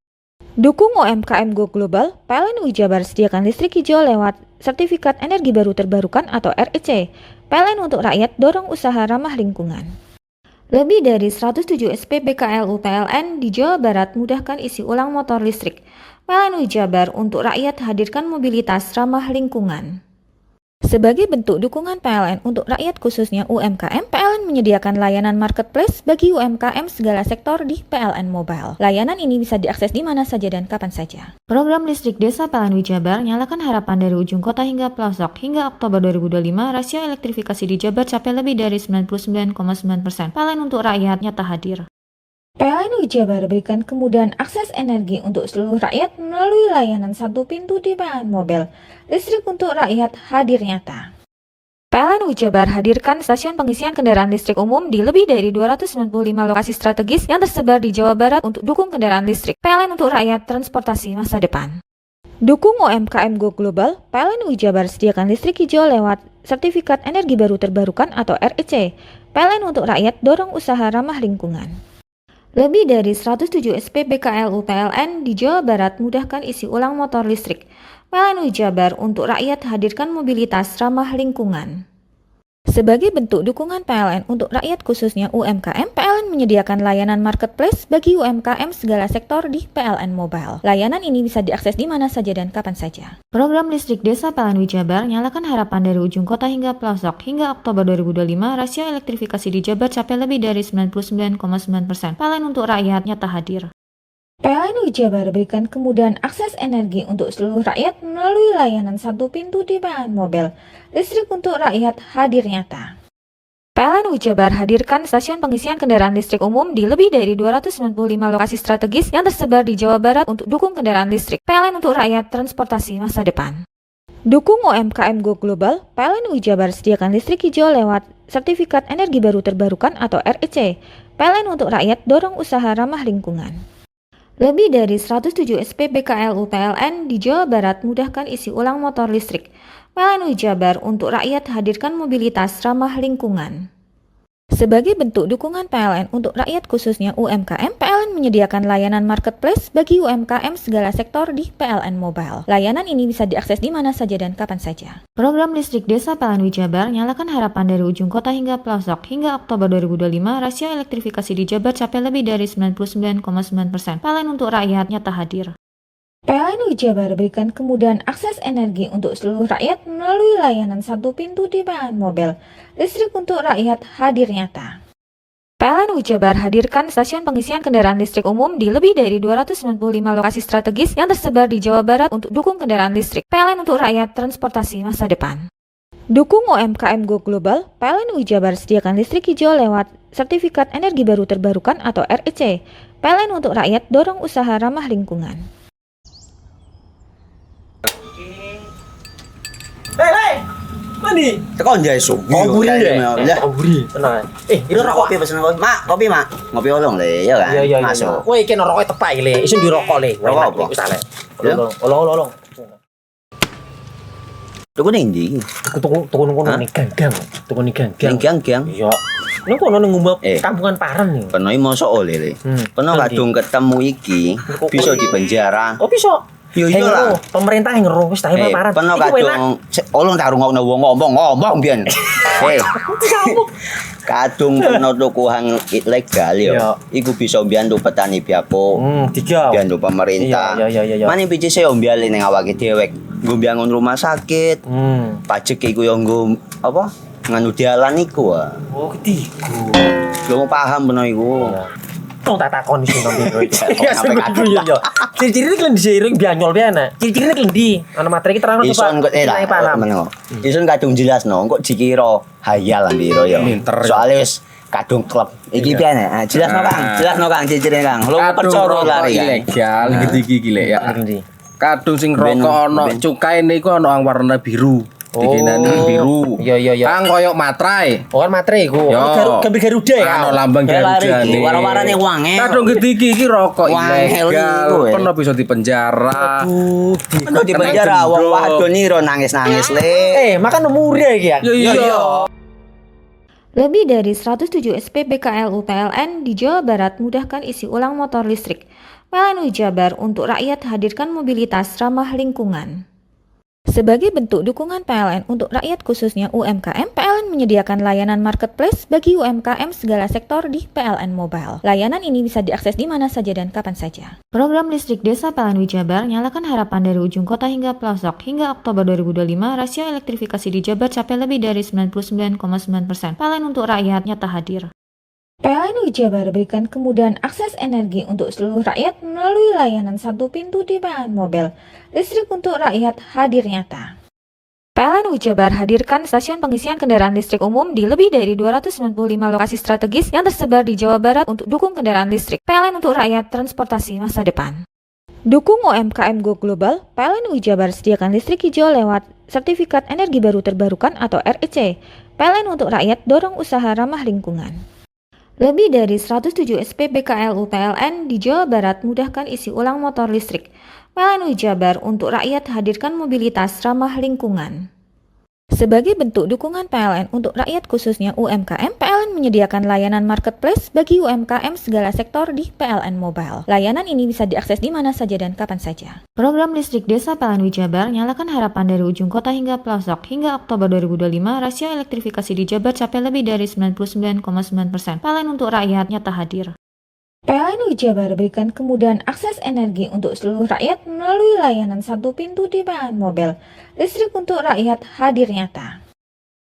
Dukung UMKM Go Global, PLN Jabar sediakan listrik hijau lewat Sertifikat Energi Baru Terbarukan atau REC. PLN untuk rakyat dorong usaha ramah lingkungan. Lebih dari 107 SPBKLU PLN di Jawa Barat mudahkan isi ulang motor listrik. PLN Jabar untuk rakyat hadirkan mobilitas ramah lingkungan. Sebagai bentuk dukungan PLN untuk rakyat khususnya UMKM, PLN menyediakan layanan marketplace bagi UMKM segala sektor di PLN Mobile. Layanan ini bisa diakses di mana saja dan kapan saja. Program listrik desa PLN Jabar nyalakan harapan dari ujung kota hingga pelosok. Hingga Oktober 2025, rasio elektrifikasi di Jabar capai lebih dari 99,9%. PLN untuk rakyat nyata hadir. PLN Jabar berikan kemudahan akses energi untuk seluruh rakyat melalui layanan satu pintu di PLN Mobile. Listrik untuk rakyat hadir nyata. PLN Jabar hadirkan stasiun pengisian kendaraan listrik umum di lebih dari 295 lokasi strategis yang tersebar di Jawa Barat untuk dukung kendaraan listrik. PLN untuk rakyat transportasi masa depan. Dukung UMKM Go Global, PLN Jabar sediakan listrik hijau lewat Sertifikat Energi Baru Terbarukan atau REC. PLN untuk rakyat dorong usaha ramah lingkungan. Lebih dari 107 SPBKLU PLN di Jawa Barat mudahkan isi ulang motor listrik. PLN Jabar untuk rakyat hadirkan mobilitas ramah lingkungan. Sebagai bentuk dukungan PLN untuk rakyat khususnya UMKM, PLN menyediakan layanan marketplace bagi UMKM segala sektor di PLN Mobile. Layanan ini bisa diakses di mana saja dan kapan saja. Program listrik desa PLN Jabar nyalakan harapan dari ujung kota hingga pelosok. Hingga Oktober 2025, rasio elektrifikasi di Jabar capai lebih dari 99,9%. PLN untuk rakyat nyata hadir. PLN Jabar berikan kemudahan akses energi untuk seluruh rakyat melalui layanan satu pintu di PLN Mobile. Listrik untuk rakyat hadir nyata. PLN Jabar hadirkan stasiun pengisian kendaraan listrik umum di lebih dari 295 lokasi strategis yang tersebar di Jawa Barat untuk dukung kendaraan listrik. PLN untuk rakyat transportasi masa depan. Dukung UMKM Go Global, PLN Jabar sediakan listrik hijau lewat Sertifikat Energi Baru Terbarukan atau REC. PLN untuk rakyat dorong usaha ramah lingkungan. Lebih dari 107 SPBKLU PLN di Jawa Barat mudahkan isi ulang motor listrik. PLN Jabar untuk rakyat hadirkan mobilitas ramah lingkungan. Sebagai bentuk dukungan PLN untuk rakyat khususnya UMKM, PLN menyediakan layanan marketplace bagi UMKM segala sektor di PLN Mobile. Layanan ini bisa diakses di mana saja dan kapan saja. Program listrik desa PLN Jabar nyalakan harapan dari ujung kota hingga pelosok. Hingga Oktober 2025, rasio elektrifikasi di Jabar capai lebih dari 99,9%. PLN untuk rakyat nyata hadir. PLN Jabar berikan kemudahan akses energi untuk seluruh rakyat melalui layanan satu pintu di PLN Mobile. Listrik untuk rakyat hadir nyata. PLN Jabar hadirkan stasiun pengisian kendaraan listrik umum di lebih dari 295 lokasi strategis yang tersebar di Jawa Barat untuk dukung kendaraan listrik. PLN untuk rakyat transportasi masa depan. Dukung UMKM Go Global, PLN Jabar sediakan listrik hijau lewat Sertifikat Energi Baru Terbarukan atau REC. PLN untuk rakyat dorong usaha ramah lingkungan. Hei, mandi. Tekan jaya su. Ngoburi deh. Ya. Ngoburi. Tenang. Ini rokok kopi pesen kopi. Mak, kopi mak. Ngopi olong le, ya kan? Iya. Masuk. Woi, iki rokok tepak le. Isin dirokok le. Rokok apa? Wis ale. Olong. Tuku ning ndi? Tuku kono ning gang. Tuku ning gang. Ning gang. Iya. Ning kono ning ngombe kampungan Paren nih. Kena mosok oleh le. Kena kadung ketemu iki bisa dipenjara. Oh, bisa. Yo iyalah, pemerintah yang ngeruh wis tahe paparan. Peno kadung olong tak rungokno wong ngomong biyen. Kadung peno tuku hang ilegal yo. Iku bisa mbiyantu petani biako. Mbiyantu pemerintah. Iya. Mane pici se mbiale ning awake dhewek. Nggo mbiangun rumah sakit. Pajak iku yo nggo apa? Nganu dalan iku. Oh, ketiku. Lu paham peno iku. Wong tak takoni sing nang biro iki. Ya sampe yo. Ciri-cirine klendi seiring bianyol piana. Ciri-cirine klendi. Ana materi iki terang to, Pak. Ison kok meneng. Ison kadung jelasno, kok dikira hayal biro yo. Soale wis kadung klub. Iki piana? Jelasno Kang ciri-cirine Kang. Lu percaya lari ilegal iki lek ya. Kadung sing rokok ana cukaine iku ana warna biru. Dikenani biru. Iya. Kang koyo matrai. Oh kan matrai iku. Gambar Garuda ya. Ana lambang Garuda iki. Warna-warnane wangel. Kadung iki rokok ilegal. Pernah bisa dipenjara. Pernah dipenjara wong wadon iro nangis-nangis le. Makan umure iki ya. Iya. Lebih dari 107 SPBKLU PLN di Jawa Barat mudahkan isi ulang motor listrik. PLN Jabar untuk rakyat hadirkan mobilitas ramah lingkungan. Sebagai bentuk dukungan PLN untuk rakyat khususnya UMKM, PLN menyediakan layanan marketplace bagi UMKM segala sektor di PLN Mobile. Layanan ini bisa diakses di mana saja dan kapan saja. Program listrik desa PLN Jabar nyalakan harapan dari ujung kota hingga pelosok. Hingga Oktober 2025, rasio elektrifikasi di Jabar capai lebih dari 99,9%. PLN untuk rakyat nyata hadir. PLN Jabar berikan kemudahan akses energi untuk seluruh rakyat melalui layanan satu pintu di PLN Mobile. Listrik untuk rakyat hadir nyata. PLN Jabar hadirkan stasiun pengisian kendaraan listrik umum di lebih dari 295 lokasi strategis yang tersebar di Jawa Barat untuk dukung kendaraan listrik. PLN untuk rakyat transportasi masa depan. Dukung UMKM Go Global, PLN Jabar sediakan listrik hijau lewat Sertifikat Energi Baru Terbarukan atau REC. PLN untuk rakyat dorong usaha ramah lingkungan. Lebih dari 107 SPBKLU PLN di Jawa Barat mudahkan isi ulang motor listrik. PLN Jabar untuk rakyat hadirkan mobilitas ramah lingkungan. Sebagai bentuk dukungan PLN untuk rakyat khususnya UMKM, PLN menyediakan layanan marketplace bagi UMKM segala sektor di PLN Mobile. Layanan ini bisa diakses di mana saja dan kapan saja. Program listrik desa PLN Jabar nyalakan harapan dari ujung kota hingga pelosok. Hingga Oktober 2025, rasio elektrifikasi di Jabar capai lebih dari 99,9%. PLN untuk rakyat nyata hadir. PLN Jabar berikan kemudahan akses energi untuk seluruh rakyat melalui layanan satu pintu di PLN Mobile. Listrik untuk rakyat hadir nyata.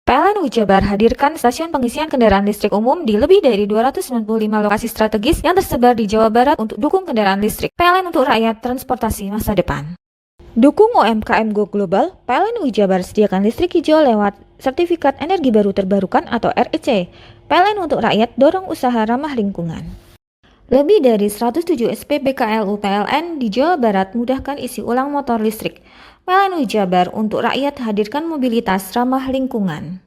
PLN Jabar hadirkan stasiun pengisian kendaraan listrik umum di lebih dari 295 lokasi strategis yang tersebar di Jawa Barat untuk dukung kendaraan listrik. PLN untuk rakyat transportasi masa depan. Dukung UMKM Go Global, PLN Jabar sediakan listrik hijau lewat Sertifikat Energi Baru Terbarukan atau REC. PLN untuk rakyat dorong usaha ramah lingkungan. Lebih dari 107 SPBKLU PLN di Jawa Barat mudahkan isi ulang motor listrik. PLN Jabar untuk rakyat hadirkan mobilitas ramah lingkungan.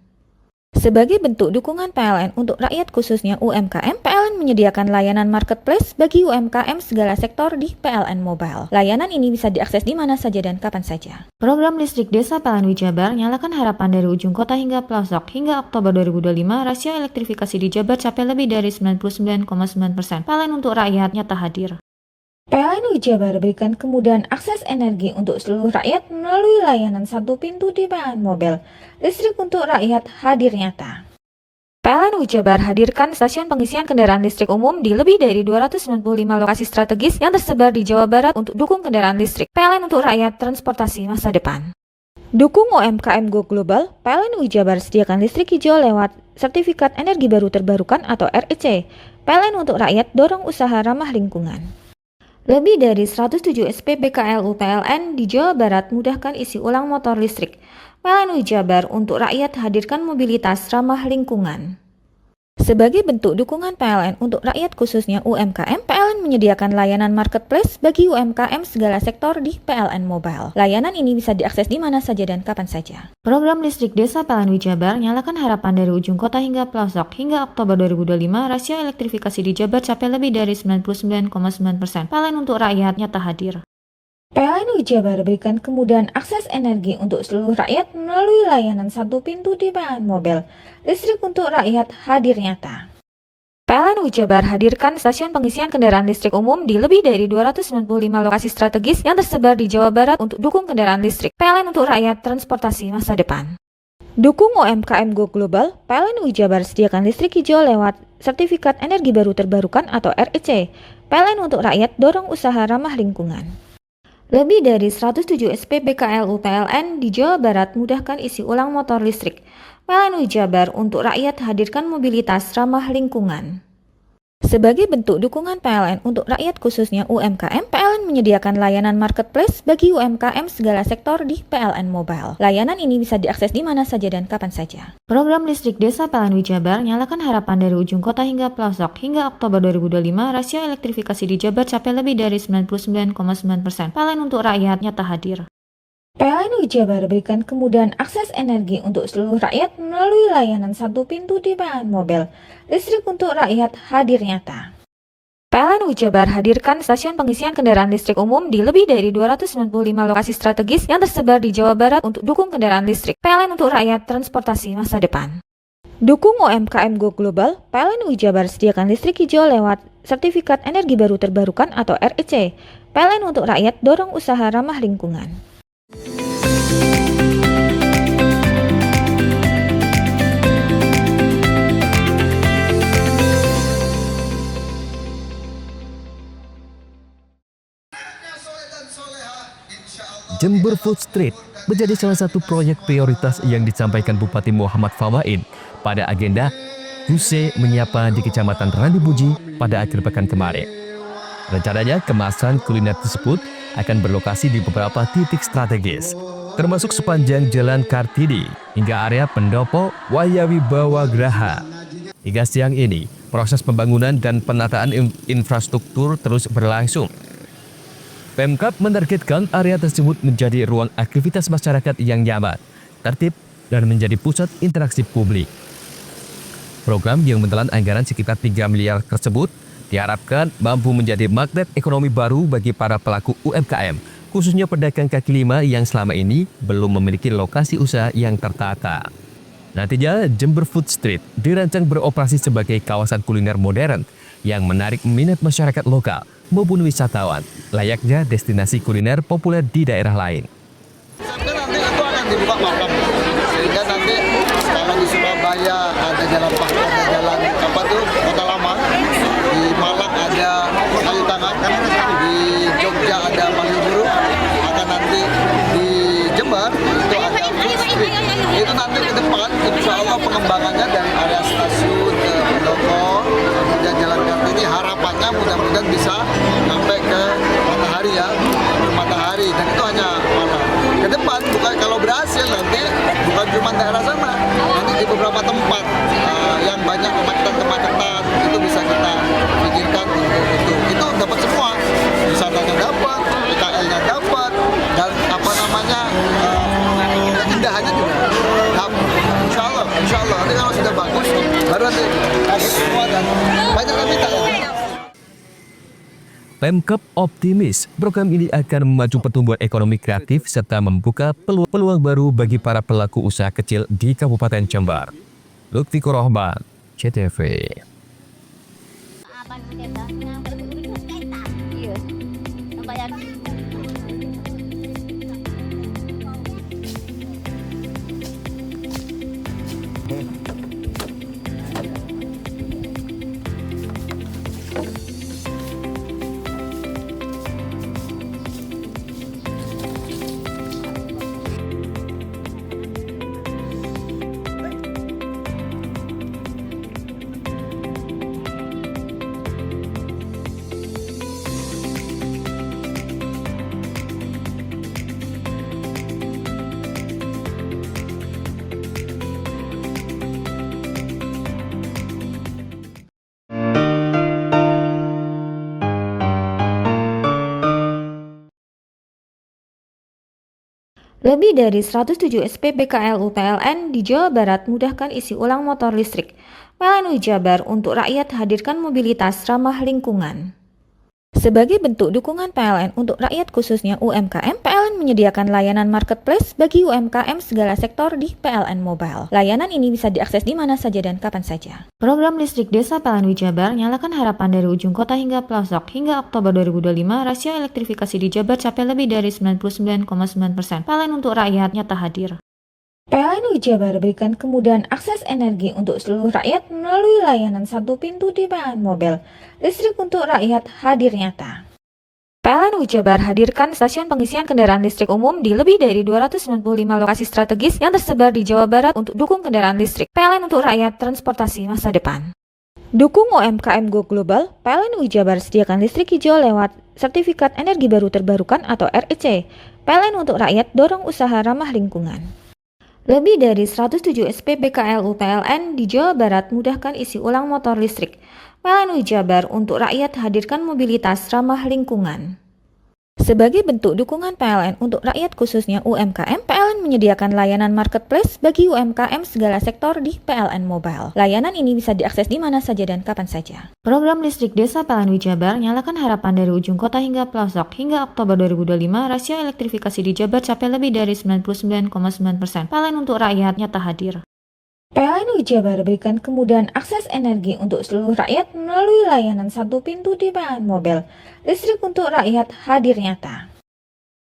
Sebagai bentuk dukungan PLN untuk rakyat khususnya UMKM, PLN menyediakan layanan marketplace bagi UMKM segala sektor di PLN Mobile. Layanan ini bisa diakses di mana saja dan kapan saja. Program listrik desa PLN Jabar nyalakan harapan dari ujung kota hingga pelosok. Hingga Oktober 2025, rasio elektrifikasi di Jabar capai lebih dari 99,9%. PLN untuk rakyat nyata hadir. PLN Jabar berikan kemudahan akses energi untuk seluruh rakyat melalui layanan satu pintu di PLN Mobile. Listrik untuk rakyat hadir nyata. PLN Jabar hadirkan stasiun pengisian kendaraan listrik umum di lebih dari 295 lokasi strategis yang tersebar di Jawa Barat untuk dukung kendaraan listrik. PLN untuk rakyat transportasi masa depan. Dukung UMKM Go Global, PLN Jabar sediakan listrik hijau lewat Sertifikat Energi Baru Terbarukan atau REC. PLN untuk rakyat dorong usaha ramah lingkungan. Lebih dari 107 SPBKLU PLN di Jawa Barat mudahkan isi ulang motor listrik. PLN Jabar untuk rakyat hadirkan mobilitas ramah lingkungan. Sebagai bentuk dukungan PLN untuk rakyat khususnya UMKM, PLN menyediakan layanan marketplace bagi UMKM segala sektor di PLN Mobile. Layanan ini bisa diakses di mana saja dan kapan saja. Program listrik desa PLN Jabar nyalakan harapan dari ujung kota hingga pelosok. Hingga Oktober 2025, rasio elektrifikasi di Jabar capai lebih dari 99,9%. PLN untuk rakyat nyata hadir. PLN Jabar berikan kemudahan akses energi untuk seluruh rakyat melalui layanan satu pintu di PLN Mobile. Listrik untuk rakyat hadir nyata. PLN Jabar hadirkan stasiun pengisian kendaraan listrik umum di lebih dari 295 lokasi strategis yang tersebar di Jawa Barat untuk dukung kendaraan listrik. PLN untuk rakyat transportasi masa depan. Dukung UMKM Go Global, PLN Jabar sediakan listrik hijau lewat Sertifikat Energi Baru Terbarukan atau REC. PLN untuk rakyat dorong usaha ramah lingkungan. Lebih dari 107 SPBKLU PLN di Jawa Barat mudahkan isi ulang motor listrik. PLN Jabar untuk rakyat hadirkan mobilitas ramah lingkungan. Sebagai bentuk dukungan PLN untuk rakyat khususnya UMKM, PLN menyediakan layanan marketplace bagi UMKM segala sektor di PLN Mobile. Layanan ini bisa diakses di mana saja dan kapan saja. Program listrik Desa PLN Jabar nyalakan harapan dari ujung kota hingga pelosok. Hingga Oktober 2025, rasio elektrifikasi di Jabar capai lebih dari 99,9%. PLN untuk rakyat nyata hadir. PLN Jabar berikan kemudahan akses energi untuk seluruh rakyat melalui layanan satu pintu di PLN Mobile. Listrik untuk rakyat hadir nyata. PLN Jabar hadirkan stasiun pengisian kendaraan listrik umum di lebih dari 295 lokasi strategis yang tersebar di Jawa Barat untuk dukung kendaraan listrik. PLN untuk rakyat transportasi masa depan. Dukung UMKM Go Global, PLN Jabar sediakan listrik hijau lewat Sertifikat Energi Baru Terbarukan atau REC. PLN untuk rakyat dorong usaha ramah lingkungan. Jember Food Street menjadi salah satu proyek prioritas yang disampaikan Bupati Muhammad Fawait pada agenda Huse Menyapa di Kecamatan Randubuji pada akhir pekan kemarin. Rencananya kemasan kuliner tersebut akan berlokasi di beberapa titik strategis, termasuk sepanjang Jalan Kartini hingga area Pendopo Wayawibawa Graha. Hingga siang ini, proses pembangunan dan penataan infrastruktur terus berlangsung. Pemkab menargetkan area tersebut menjadi ruang aktivitas masyarakat yang nyaman, tertib, dan menjadi pusat interaksi publik. Program yang menelan anggaran sekitar 3 miliar tersebut diharapkan mampu menjadi magnet ekonomi baru bagi para pelaku UMKM, khususnya pedagang kaki lima yang selama ini belum memiliki lokasi usaha yang tertata. Nantinya, Jember Food Street dirancang beroperasi sebagai kawasan kuliner modern yang menarik minat masyarakat lokal maupun wisatawan, layaknya destinasi kuliner populer di daerah lain. Nanti itu akan dibuka malam, sehingga nanti kalau di Surabaya ada jalan Pakar, ada jalan apa tuh Kota Lama, di Malang ada Kayu Tangan, di Jogja ada Malioboro, akan nanti di Jember itu ada Food Street. Itu nanti ke depan, insya Allah pengembangannya dari area stasiun ke Pendopo, kemudian Jalan Kartini, harapannya mudah-mudahan bisa sampai ke Matahari ya, ke Matahari, dan itu hanya malam. Ke depan, bukan kalau berhasil nanti bukan cuma daerah sana, nanti di beberapa tempat yang banyak kemacetan itu bisa kita pikirkan untuk itu dapat semua, wisatanya dapat, PKL-nya dapat, dan apa namanya keindahannya juga. Insya Allah nanti kalau sudah bagus baru nanti kasih semua dan banyak yang minta. Pemkab optimis program ini akan memacu pertumbuhan ekonomi kreatif serta membuka peluang baru bagi para pelaku usaha kecil di Kabupaten Jember. Lutfi Rohman, CTV. Lebih dari 107 SPBKLU PLN di Jawa Barat mudahkan isi ulang motor listrik. PLN Jabar untuk rakyat hadirkan mobilitas ramah lingkungan. Sebagai bentuk dukungan PLN untuk rakyat khususnya UMKM, PLN menyediakan layanan marketplace bagi UMKM segala sektor di PLN Mobile. Layanan ini bisa diakses di mana saja dan kapan saja. Program listrik Desa PLN Jabar nyalakan harapan dari ujung kota hingga pelosok. Hingga Oktober 2025, rasio elektrifikasi di Jabar capai lebih dari 99,9%. PLN untuk rakyat nyata hadir. PLN Jabar berikan kemudahan akses energi untuk seluruh rakyat melalui layanan satu pintu di PLN Mobile. Listrik untuk rakyat hadir nyata. PLN Jabar hadirkan stasiun pengisian kendaraan listrik umum di lebih dari 295 lokasi strategis yang tersebar di Jawa Barat untuk dukung kendaraan listrik. PLN untuk rakyat transportasi masa depan. Dukung UMKM Go Global, PLN UI Jabar sediakan listrik hijau lewat Sertifikat Energi Baru Terbarukan atau REC. PLN untuk rakyat dorong usaha ramah lingkungan. Lebih dari 107 SPBKLU PLN di Jawa Barat mudahkan isi ulang motor listrik. PLN UI Jabar untuk rakyat hadirkan mobilitas ramah lingkungan. Sebagai bentuk dukungan PLN untuk rakyat khususnya UMKM, PLN menyediakan layanan marketplace bagi UMKM segala sektor di PLN Mobile. Layanan ini bisa diakses di mana saja dan kapan saja. Program listrik desa PLN UI Jabar nyalakan harapan dari ujung kota hingga pelosok. Hingga Oktober 2025, rasio elektrifikasi di Jabar capai lebih dari 99,9%. PLN untuk rakyat nyata hadir. PLN UI Jabar berikan kemudahan akses energi untuk seluruh rakyat melalui layanan satu pintu di PLN Mobile. Listrik untuk rakyat hadir nyata.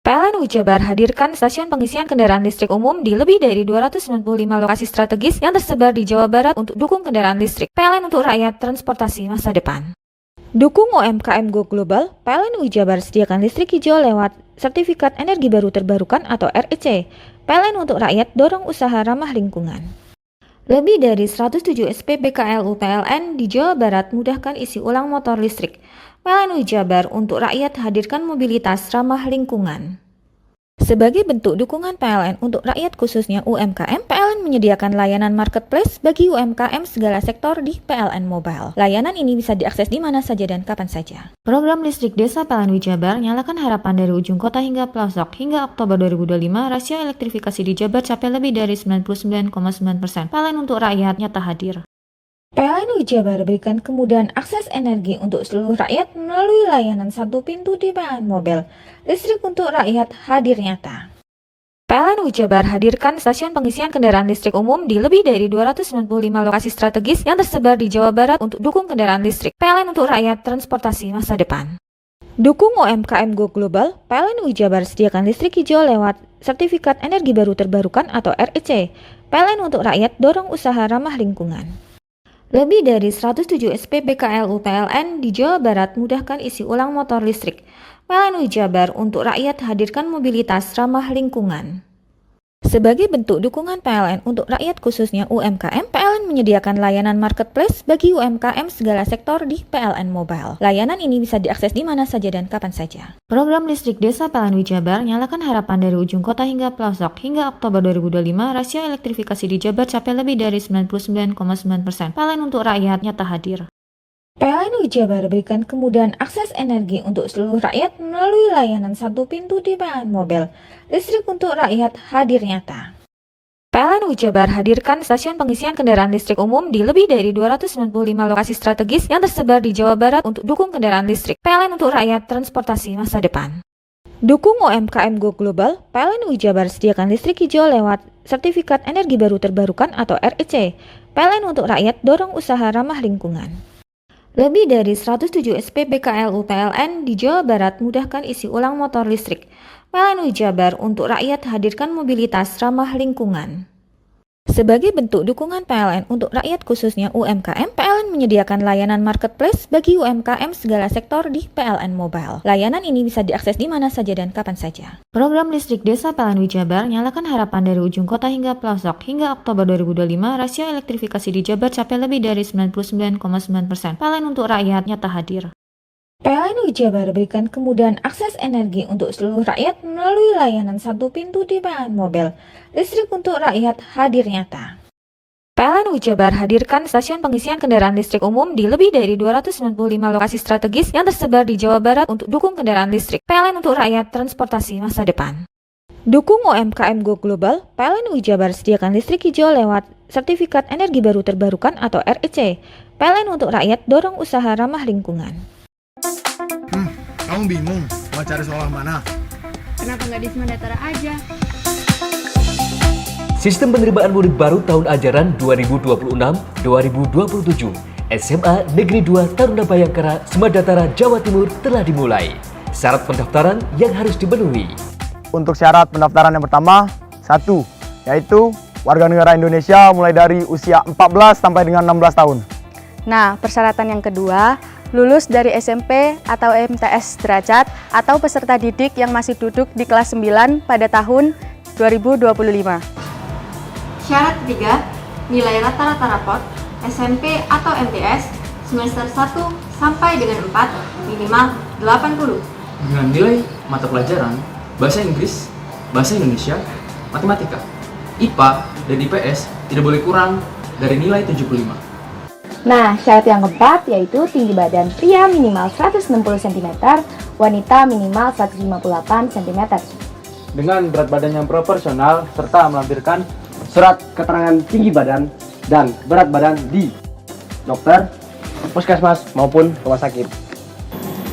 PLN UI Jabar hadirkan stasiun pengisian kendaraan listrik umum di lebih dari 295 lokasi strategis yang tersebar di Jawa Barat untuk dukung kendaraan listrik. PLN untuk rakyat transportasi masa depan. Dukung UMKM Go Global, PLN UI Jabar sediakan listrik hijau lewat Sertifikat Energi Baru Terbarukan atau REC. PLN untuk rakyat dorong usaha ramah lingkungan. Lebih dari 107 SPBKLU PLN di Jawa Barat mudahkan isi ulang motor listrik. PLN UI Jabar untuk rakyat hadirkan mobilitas ramah lingkungan. Sebagai bentuk dukungan PLN untuk rakyat khususnya UMKM, PLN menyediakan layanan marketplace bagi UMKM segala sektor di PLN Mobile. Layanan ini bisa diakses di mana saja dan kapan saja. Program listrik desa PLN UI Jabar nyalakan harapan dari ujung kota hingga pelosok. Hingga Oktober 2025, rasio elektrifikasi di Jabar capai lebih dari 99,9%. PLN untuk rakyat nyata hadir. PLN UI Jabar berikan kemudahan akses energi untuk seluruh rakyat melalui layanan satu pintu di PLN Mobile. Listrik untuk rakyat hadir nyata. PLN UI Jabar hadirkan stasiun pengisian kendaraan listrik umum di lebih dari 295 lokasi strategis yang tersebar di Jawa Barat untuk dukung kendaraan listrik. PLN untuk rakyat transportasi masa depan. Dukung UMKM Go Global, PLN UI Jabar sediakan listrik hijau lewat Sertifikat Energi Baru Terbarukan atau REC. PLN untuk rakyat dorong usaha ramah lingkungan. Lebih dari 107 SPBKLU PLN di Jawa Barat mudahkan isi ulang motor listrik. PLN UI Jabar untuk rakyat hadirkan mobilitas ramah lingkungan. Sebagai bentuk dukungan PLN untuk rakyat khususnya UMKM, PLN menyediakan layanan marketplace bagi UMKM segala sektor di PLN Mobile. Layanan ini bisa diakses di mana saja dan kapan saja. Program listrik desa PLN UI Jabar nyalakan harapan dari ujung kota hingga pelosok. Hingga Oktober 2025, rasio elektrifikasi di Jabar capai lebih dari 99,9%. PLN untuk rakyat nyata hadir. PLN UI Jabar berikan kemudahan akses energi untuk seluruh rakyat melalui layanan satu pintu di PLN Mobile. Listrik untuk rakyat hadir nyata. PLN UI Jabar hadirkan stasiun pengisian kendaraan listrik umum di lebih dari 295 lokasi strategis yang tersebar di Jawa Barat untuk dukung kendaraan listrik. PLN untuk rakyat transportasi masa depan. Dukung UMKM Go Global, PLN UI Jabar sediakan listrik hijau lewat Sertifikat Energi Baru Terbarukan atau REC. PLN untuk rakyat dorong usaha ramah lingkungan. Lebih dari 107 SPBKLU PLN di Jawa Barat mudahkan isi ulang motor listrik. PLN UI Jabar untuk rakyat hadirkan mobilitas ramah lingkungan. Sebagai bentuk dukungan PLN untuk rakyat khususnya UMKM, PLN menyediakan layanan marketplace bagi UMKM segala sektor di PLN Mobile. Layanan ini bisa diakses di mana saja dan kapan saja. Program listrik desa PLN UI Jabar nyalakan harapan dari ujung kota hingga pelosok. Hingga Oktober 2025, rasio elektrifikasi di Jabar capai lebih dari 99,9%. PLN untuk rakyat nyata hadir. PLN UI Jabar berikan kemudahan akses energi untuk seluruh rakyat melalui layanan satu pintu di PLN Mobile. Listrik untuk rakyat hadir nyata. PLN UI Jabar hadirkan stasiun pengisian kendaraan listrik umum di lebih dari 295 lokasi strategis yang tersebar di Jawa Barat untuk dukung kendaraan listrik. PLN untuk rakyat transportasi masa depan. Dukung UMKM Go Global, PLN UI Jabar sediakan listrik hijau lewat Sertifikat Energi Baru Terbarukan atau REC. PLN untuk rakyat dorong usaha ramah lingkungan. Kamu bingung mau cari sekolah mana? Kenapa nggak di Semandatara aja? Sistem penerimaan murid baru tahun ajaran 2026-2027 SMA Negeri 2 Taruna Bayangkara, Semandatara, Jawa Timur telah dimulai. Syarat pendaftaran yang harus dipenuhi. Untuk syarat pendaftaran yang pertama, 1, yaitu warga negara Indonesia mulai dari usia 14 sampai dengan 16 tahun. Nah, persyaratan yang kedua, lulus dari SMP atau MTS derajat atau peserta didik yang masih duduk di kelas 9 pada tahun 2025. Syarat ketiga, nilai rata-rata raport SMP atau MTS semester 1 sampai dengan 4 minimal 80. Dengan nilai mata pelajaran Bahasa Inggris, Bahasa Indonesia, Matematika, IPA, dan IPS tidak boleh kurang dari nilai 75. Nah, syarat yang keempat yaitu tinggi badan pria minimal 160 cm, wanita minimal 158 cm. Dengan berat badan yang proporsional serta melampirkan surat keterangan tinggi badan dan berat badan di dokter, puskesmas maupun rumah sakit.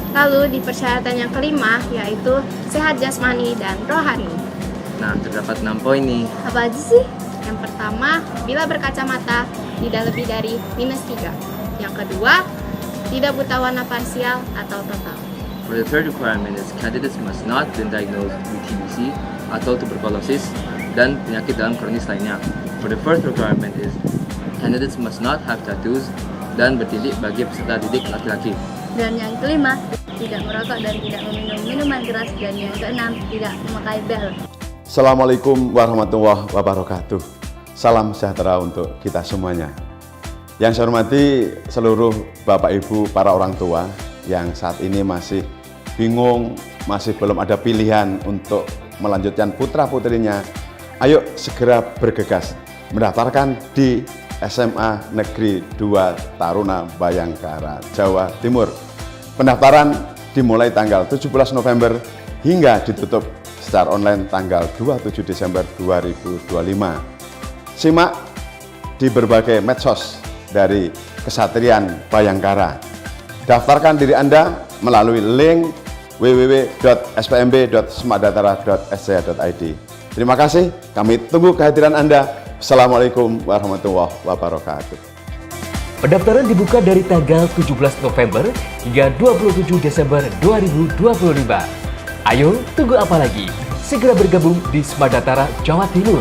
Lalu di persyaratan yang kelima yaitu sehat jasmani dan rohani. Nah, terdapat 6 poin nih. Apa aja sih? Yang pertama, bila berkacamata tidak lebih dari -3. Yang kedua, tidak buta warna parsial atau total. For the third requirement is candidates must not been diagnosed with TBC atau tuberculosis dan penyakit dalam kronis lainnya. For the fourth requirement is candidates must not have tattoos dan bertitik bagi peserta didik laki-laki. Dan yang kelima, tidak merokok dan tidak meminum minuman keras. Dan yang keenam, tidak memakai bel. Assalamualaikum warahmatullahi wabarakatuh. Salam sejahtera untuk kita semuanya. Yang saya hormati seluruh Bapak Ibu para orang tua yang saat ini masih bingung, masih belum ada pilihan untuk melanjutkan putra-putrinya. Ayo segera bergegas mendaftarkan di SMA Negeri 2 Taruna Bayangkara, Jawa Timur. Pendaftaran dimulai tanggal 17 November hingga ditutup secara online tanggal 27 Desember 2025. Simak di berbagai medsos dari Kesatrian Bayangkara. Daftarkan diri Anda melalui link www.spmb.semakdatara.sc.id. Terima kasih, kami tunggu kehadiran Anda. Assalamualaikum warahmatullahi wabarakatuh. Pendaftaran dibuka dari tanggal 17 November hingga 27 Desember 2025. Ayo, tunggu apa lagi? Segera bergabung di Semakdatara, Jawa Timur.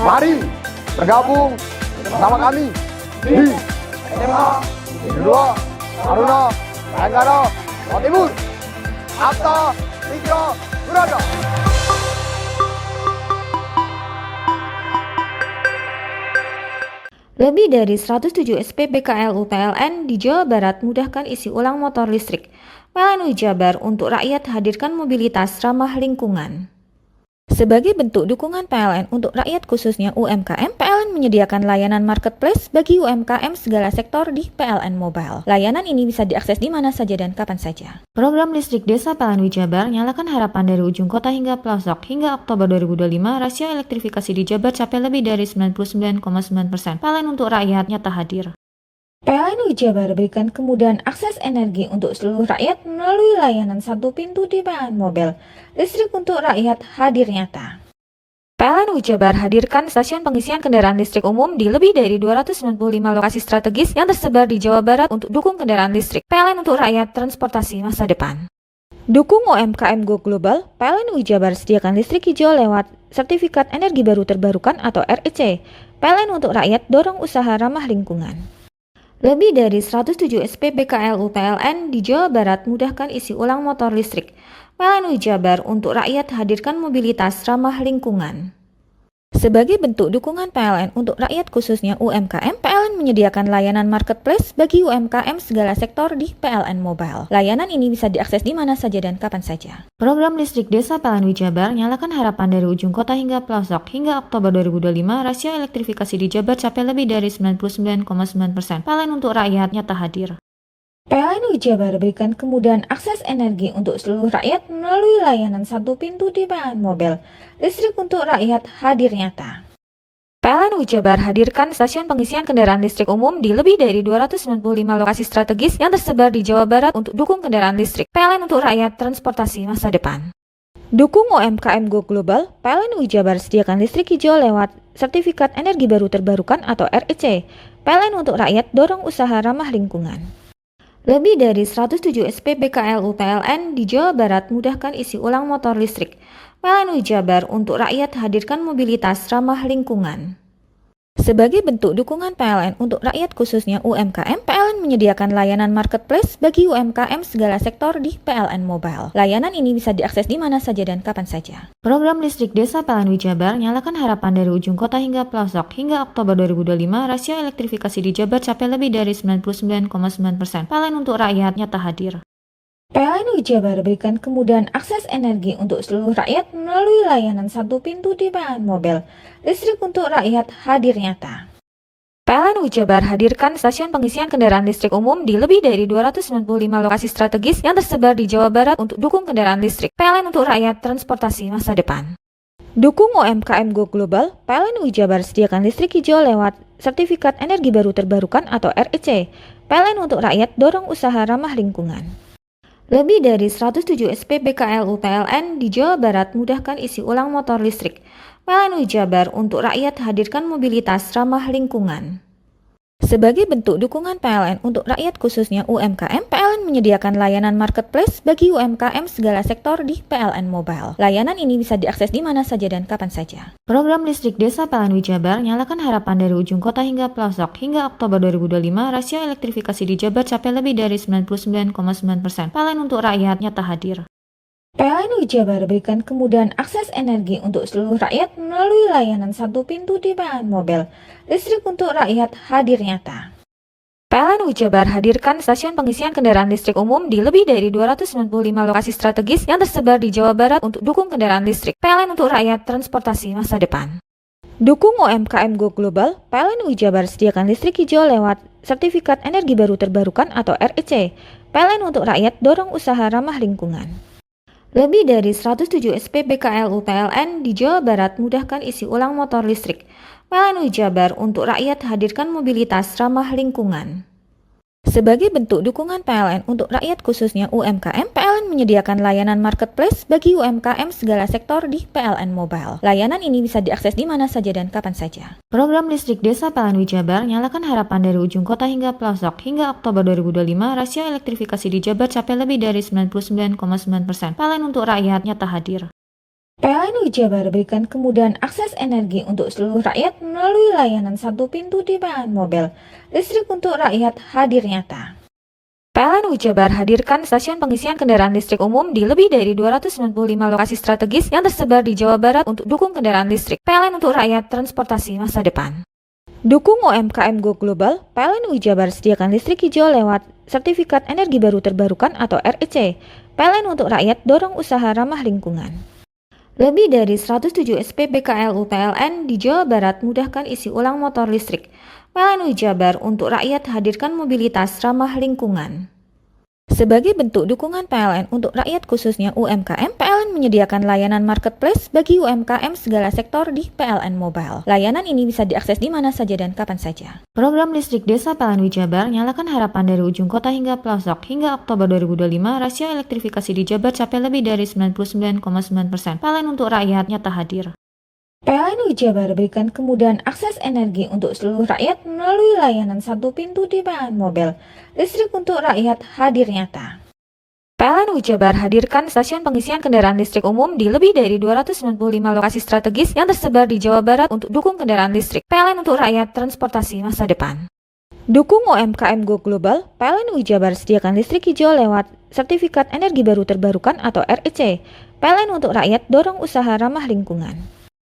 Mari bergabung bersama kami di SMA Negeri 2 Taruna Bayangkara, Jawa Timur. Akta Tiga Berada. Lebih dari 107 SPBKLU PLN di Jawa Barat mudahkan isi ulang motor listrik. PLN Jabar untuk rakyat hadirkan mobilitas ramah lingkungan. Sebagai bentuk dukungan PLN untuk rakyat khususnya UMKM, PLN menyediakan layanan marketplace bagi UMKM segala sektor di PLN Mobile. Layanan ini bisa diakses di mana saja dan kapan saja. Program listrik desa PLN Jabar nyalakan harapan dari ujung kota hingga pelosok. Hingga Oktober 2025, rasio elektrifikasi di Jabar capai lebih dari 99,9%. PLN untuk rakyat nyata hadir. PLN Jabar berikan kemudahan akses energi untuk seluruh rakyat melalui layanan satu pintu di PLN Mobile. Listrik untuk rakyat hadir nyata. PLN Jabar hadirkan stasiun pengisian kendaraan listrik umum di lebih dari 295 lokasi strategis yang tersebar di Jawa Barat untuk dukung kendaraan listrik. PLN untuk rakyat transportasi masa depan. Dukung UMKM Go Global, PLN Jabar sediakan listrik hijau lewat Sertifikat Energi Baru Terbarukan atau REC. PLN untuk rakyat dorong usaha ramah lingkungan. Lebih dari 107 SPBKLU PLN di Jawa Barat mudahkan isi ulang motor listrik. PLN Jabar untuk rakyat hadirkan mobilitas ramah lingkungan. Sebagai bentuk dukungan PLN untuk rakyat khususnya UMKM, PLN menyediakan layanan marketplace bagi UMKM segala sektor di PLN Mobile. Layanan ini bisa diakses di mana saja dan kapan saja. Program listrik desa PLN Jabar nyalakan harapan dari ujung kota hingga pelosok. Hingga Oktober 2025, rasio elektrifikasi di Jabar capai lebih dari 99,9%. PLN untuk rakyat nyata hadir. PLN Jabar berikan kemudahan akses energi untuk seluruh rakyat melalui layanan satu pintu di PLN Mobile. Listrik untuk rakyat hadir nyata. PLN Jabar hadirkan stasiun pengisian kendaraan listrik umum di lebih dari 295 lokasi strategis yang tersebar di Jawa Barat untuk dukung kendaraan listrik. PLN untuk rakyat transportasi masa depan. Dukung UMKM Go Global, PLN Jabar sediakan listrik hijau lewat Sertifikat Energi Baru Terbarukan atau REC. PLN untuk rakyat dorong usaha ramah lingkungan. Lebih dari 107 SPBKLU PLN di Jawa Barat mudahkan isi ulang motor listrik. PLN Jabar untuk rakyat hadirkan mobilitas ramah lingkungan. Sebagai bentuk dukungan PLN untuk rakyat khususnya UMKM, PLN menyediakan layanan marketplace bagi UMKM segala sektor di PLN Mobile. Layanan ini bisa diakses di mana saja dan kapan saja. Program listrik desa PLN Jabar nyalakan harapan dari ujung kota hingga pelosok. Hingga Oktober 2025, rasio elektrifikasi di Jabar capai lebih dari 99,9%. PLN untuk rakyat nyata hadir. PLN Jabar berikan kemudahan akses energi untuk seluruh rakyat melalui layanan satu pintu di PLN Mobile. Listrik untuk rakyat hadir nyata. PLN Jabar hadirkan stasiun pengisian kendaraan listrik umum di lebih dari 295 lokasi strategis yang tersebar di Jawa Barat untuk dukung kendaraan listrik. PLN untuk rakyat transportasi masa depan. Dukung UMKM Go Global, PLN Jabar sediakan listrik hijau lewat Sertifikat Energi Baru Terbarukan atau REC. PLN untuk rakyat dorong usaha ramah lingkungan. Lebih dari 107 SPBKLU PLN di Jawa Barat mudahkan isi ulang motor listrik. PLN Jabar untuk rakyat hadirkan mobilitas ramah lingkungan. Sebagai bentuk dukungan PLN untuk rakyat khususnya UMKM, PLN menyediakan layanan marketplace bagi UMKM segala sektor di PLN Mobile. Layanan ini bisa diakses di mana saja dan kapan saja. Program listrik desa PLN Jabar nyalakan harapan dari ujung kota hingga pelosok. Hingga Oktober 2025, rasio elektrifikasi di Jabar capai lebih dari 99,9%. PLN untuk rakyat nyata hadir. PLN Jabar berikan kemudahan akses energi untuk seluruh rakyat melalui layanan satu pintu di PLN Mobile. Listrik untuk rakyat hadir nyata. PLN Jabar hadirkan stasiun pengisian kendaraan listrik umum di lebih dari 295 lokasi strategis yang tersebar di Jawa Barat untuk dukung kendaraan listrik. PLN untuk rakyat transportasi masa depan. Dukung UMKM Go Global, PLN Jabar sediakan listrik hijau lewat Sertifikat Energi Baru Terbarukan atau REC. PLN untuk rakyat dorong usaha ramah lingkungan. Lebih dari 107 SPBKLU PLN di Jawa Barat mudahkan isi ulang motor listrik. PLN Jabar untuk rakyat hadirkan mobilitas ramah lingkungan. Sebagai bentuk dukungan PLN untuk rakyat khususnya UMKM, PLN menyediakan layanan marketplace bagi UMKM segala sektor di PLN Mobile. Layanan ini bisa diakses di mana saja dan kapan saja. Program listrik desa PLN Jabar nyalakan harapan dari ujung kota hingga pelosok. Hingga Oktober 2025, rasio elektrifikasi di Jabar capai lebih dari 99,9%. PLN untuk rakyat nyata hadir. PLN Jabar berikan kemudahan akses energi untuk seluruh rakyat melalui layanan satu pintu di PLN Mobile. Listrik untuk rakyat hadir nyata. PLN Jabar hadirkan stasiun pengisian kendaraan listrik umum di lebih dari 295 lokasi strategis yang tersebar di Jawa Barat untuk dukung kendaraan listrik. PLN untuk rakyat transportasi masa depan. Dukung UMKM Go Global, PLN Jabar sediakan listrik hijau lewat Sertifikat Energi Baru Terbarukan atau REC. PLN untuk rakyat dorong usaha ramah lingkungan. Lebih dari 107 SPBKLU PLN di Jawa Barat mudahkan isi ulang motor listrik. PLN Jabar untuk rakyat hadirkan mobilitas ramah lingkungan. Sebagai bentuk dukungan PLN untuk rakyat khususnya UMKM, PLN menyediakan layanan marketplace bagi UMKM segala sektor di PLN Mobile. Layanan ini bisa diakses di mana saja dan kapan saja. Program listrik desa PLN Jabar nyalakan harapan dari ujung kota hingga pelosok. Hingga Oktober 2025, rasio elektrifikasi di Jabar capai lebih dari 99,9%. PLN untuk rakyat nyata hadir. PLN Jabar berikan kemudahan akses energi untuk seluruh rakyat melalui layanan satu pintu di PLN Mobile. Listrik untuk rakyat hadir nyata. PLN Jabar hadirkan stasiun pengisian kendaraan listrik umum di lebih dari 295 lokasi strategis yang tersebar di Jawa Barat untuk dukung kendaraan listrik. PLN untuk rakyat transportasi masa depan. Dukung UMKM Go Global, PLN Jabar sediakan listrik hijau lewat Sertifikat Energi Baru Terbarukan atau REC. PLN untuk rakyat dorong usaha ramah lingkungan.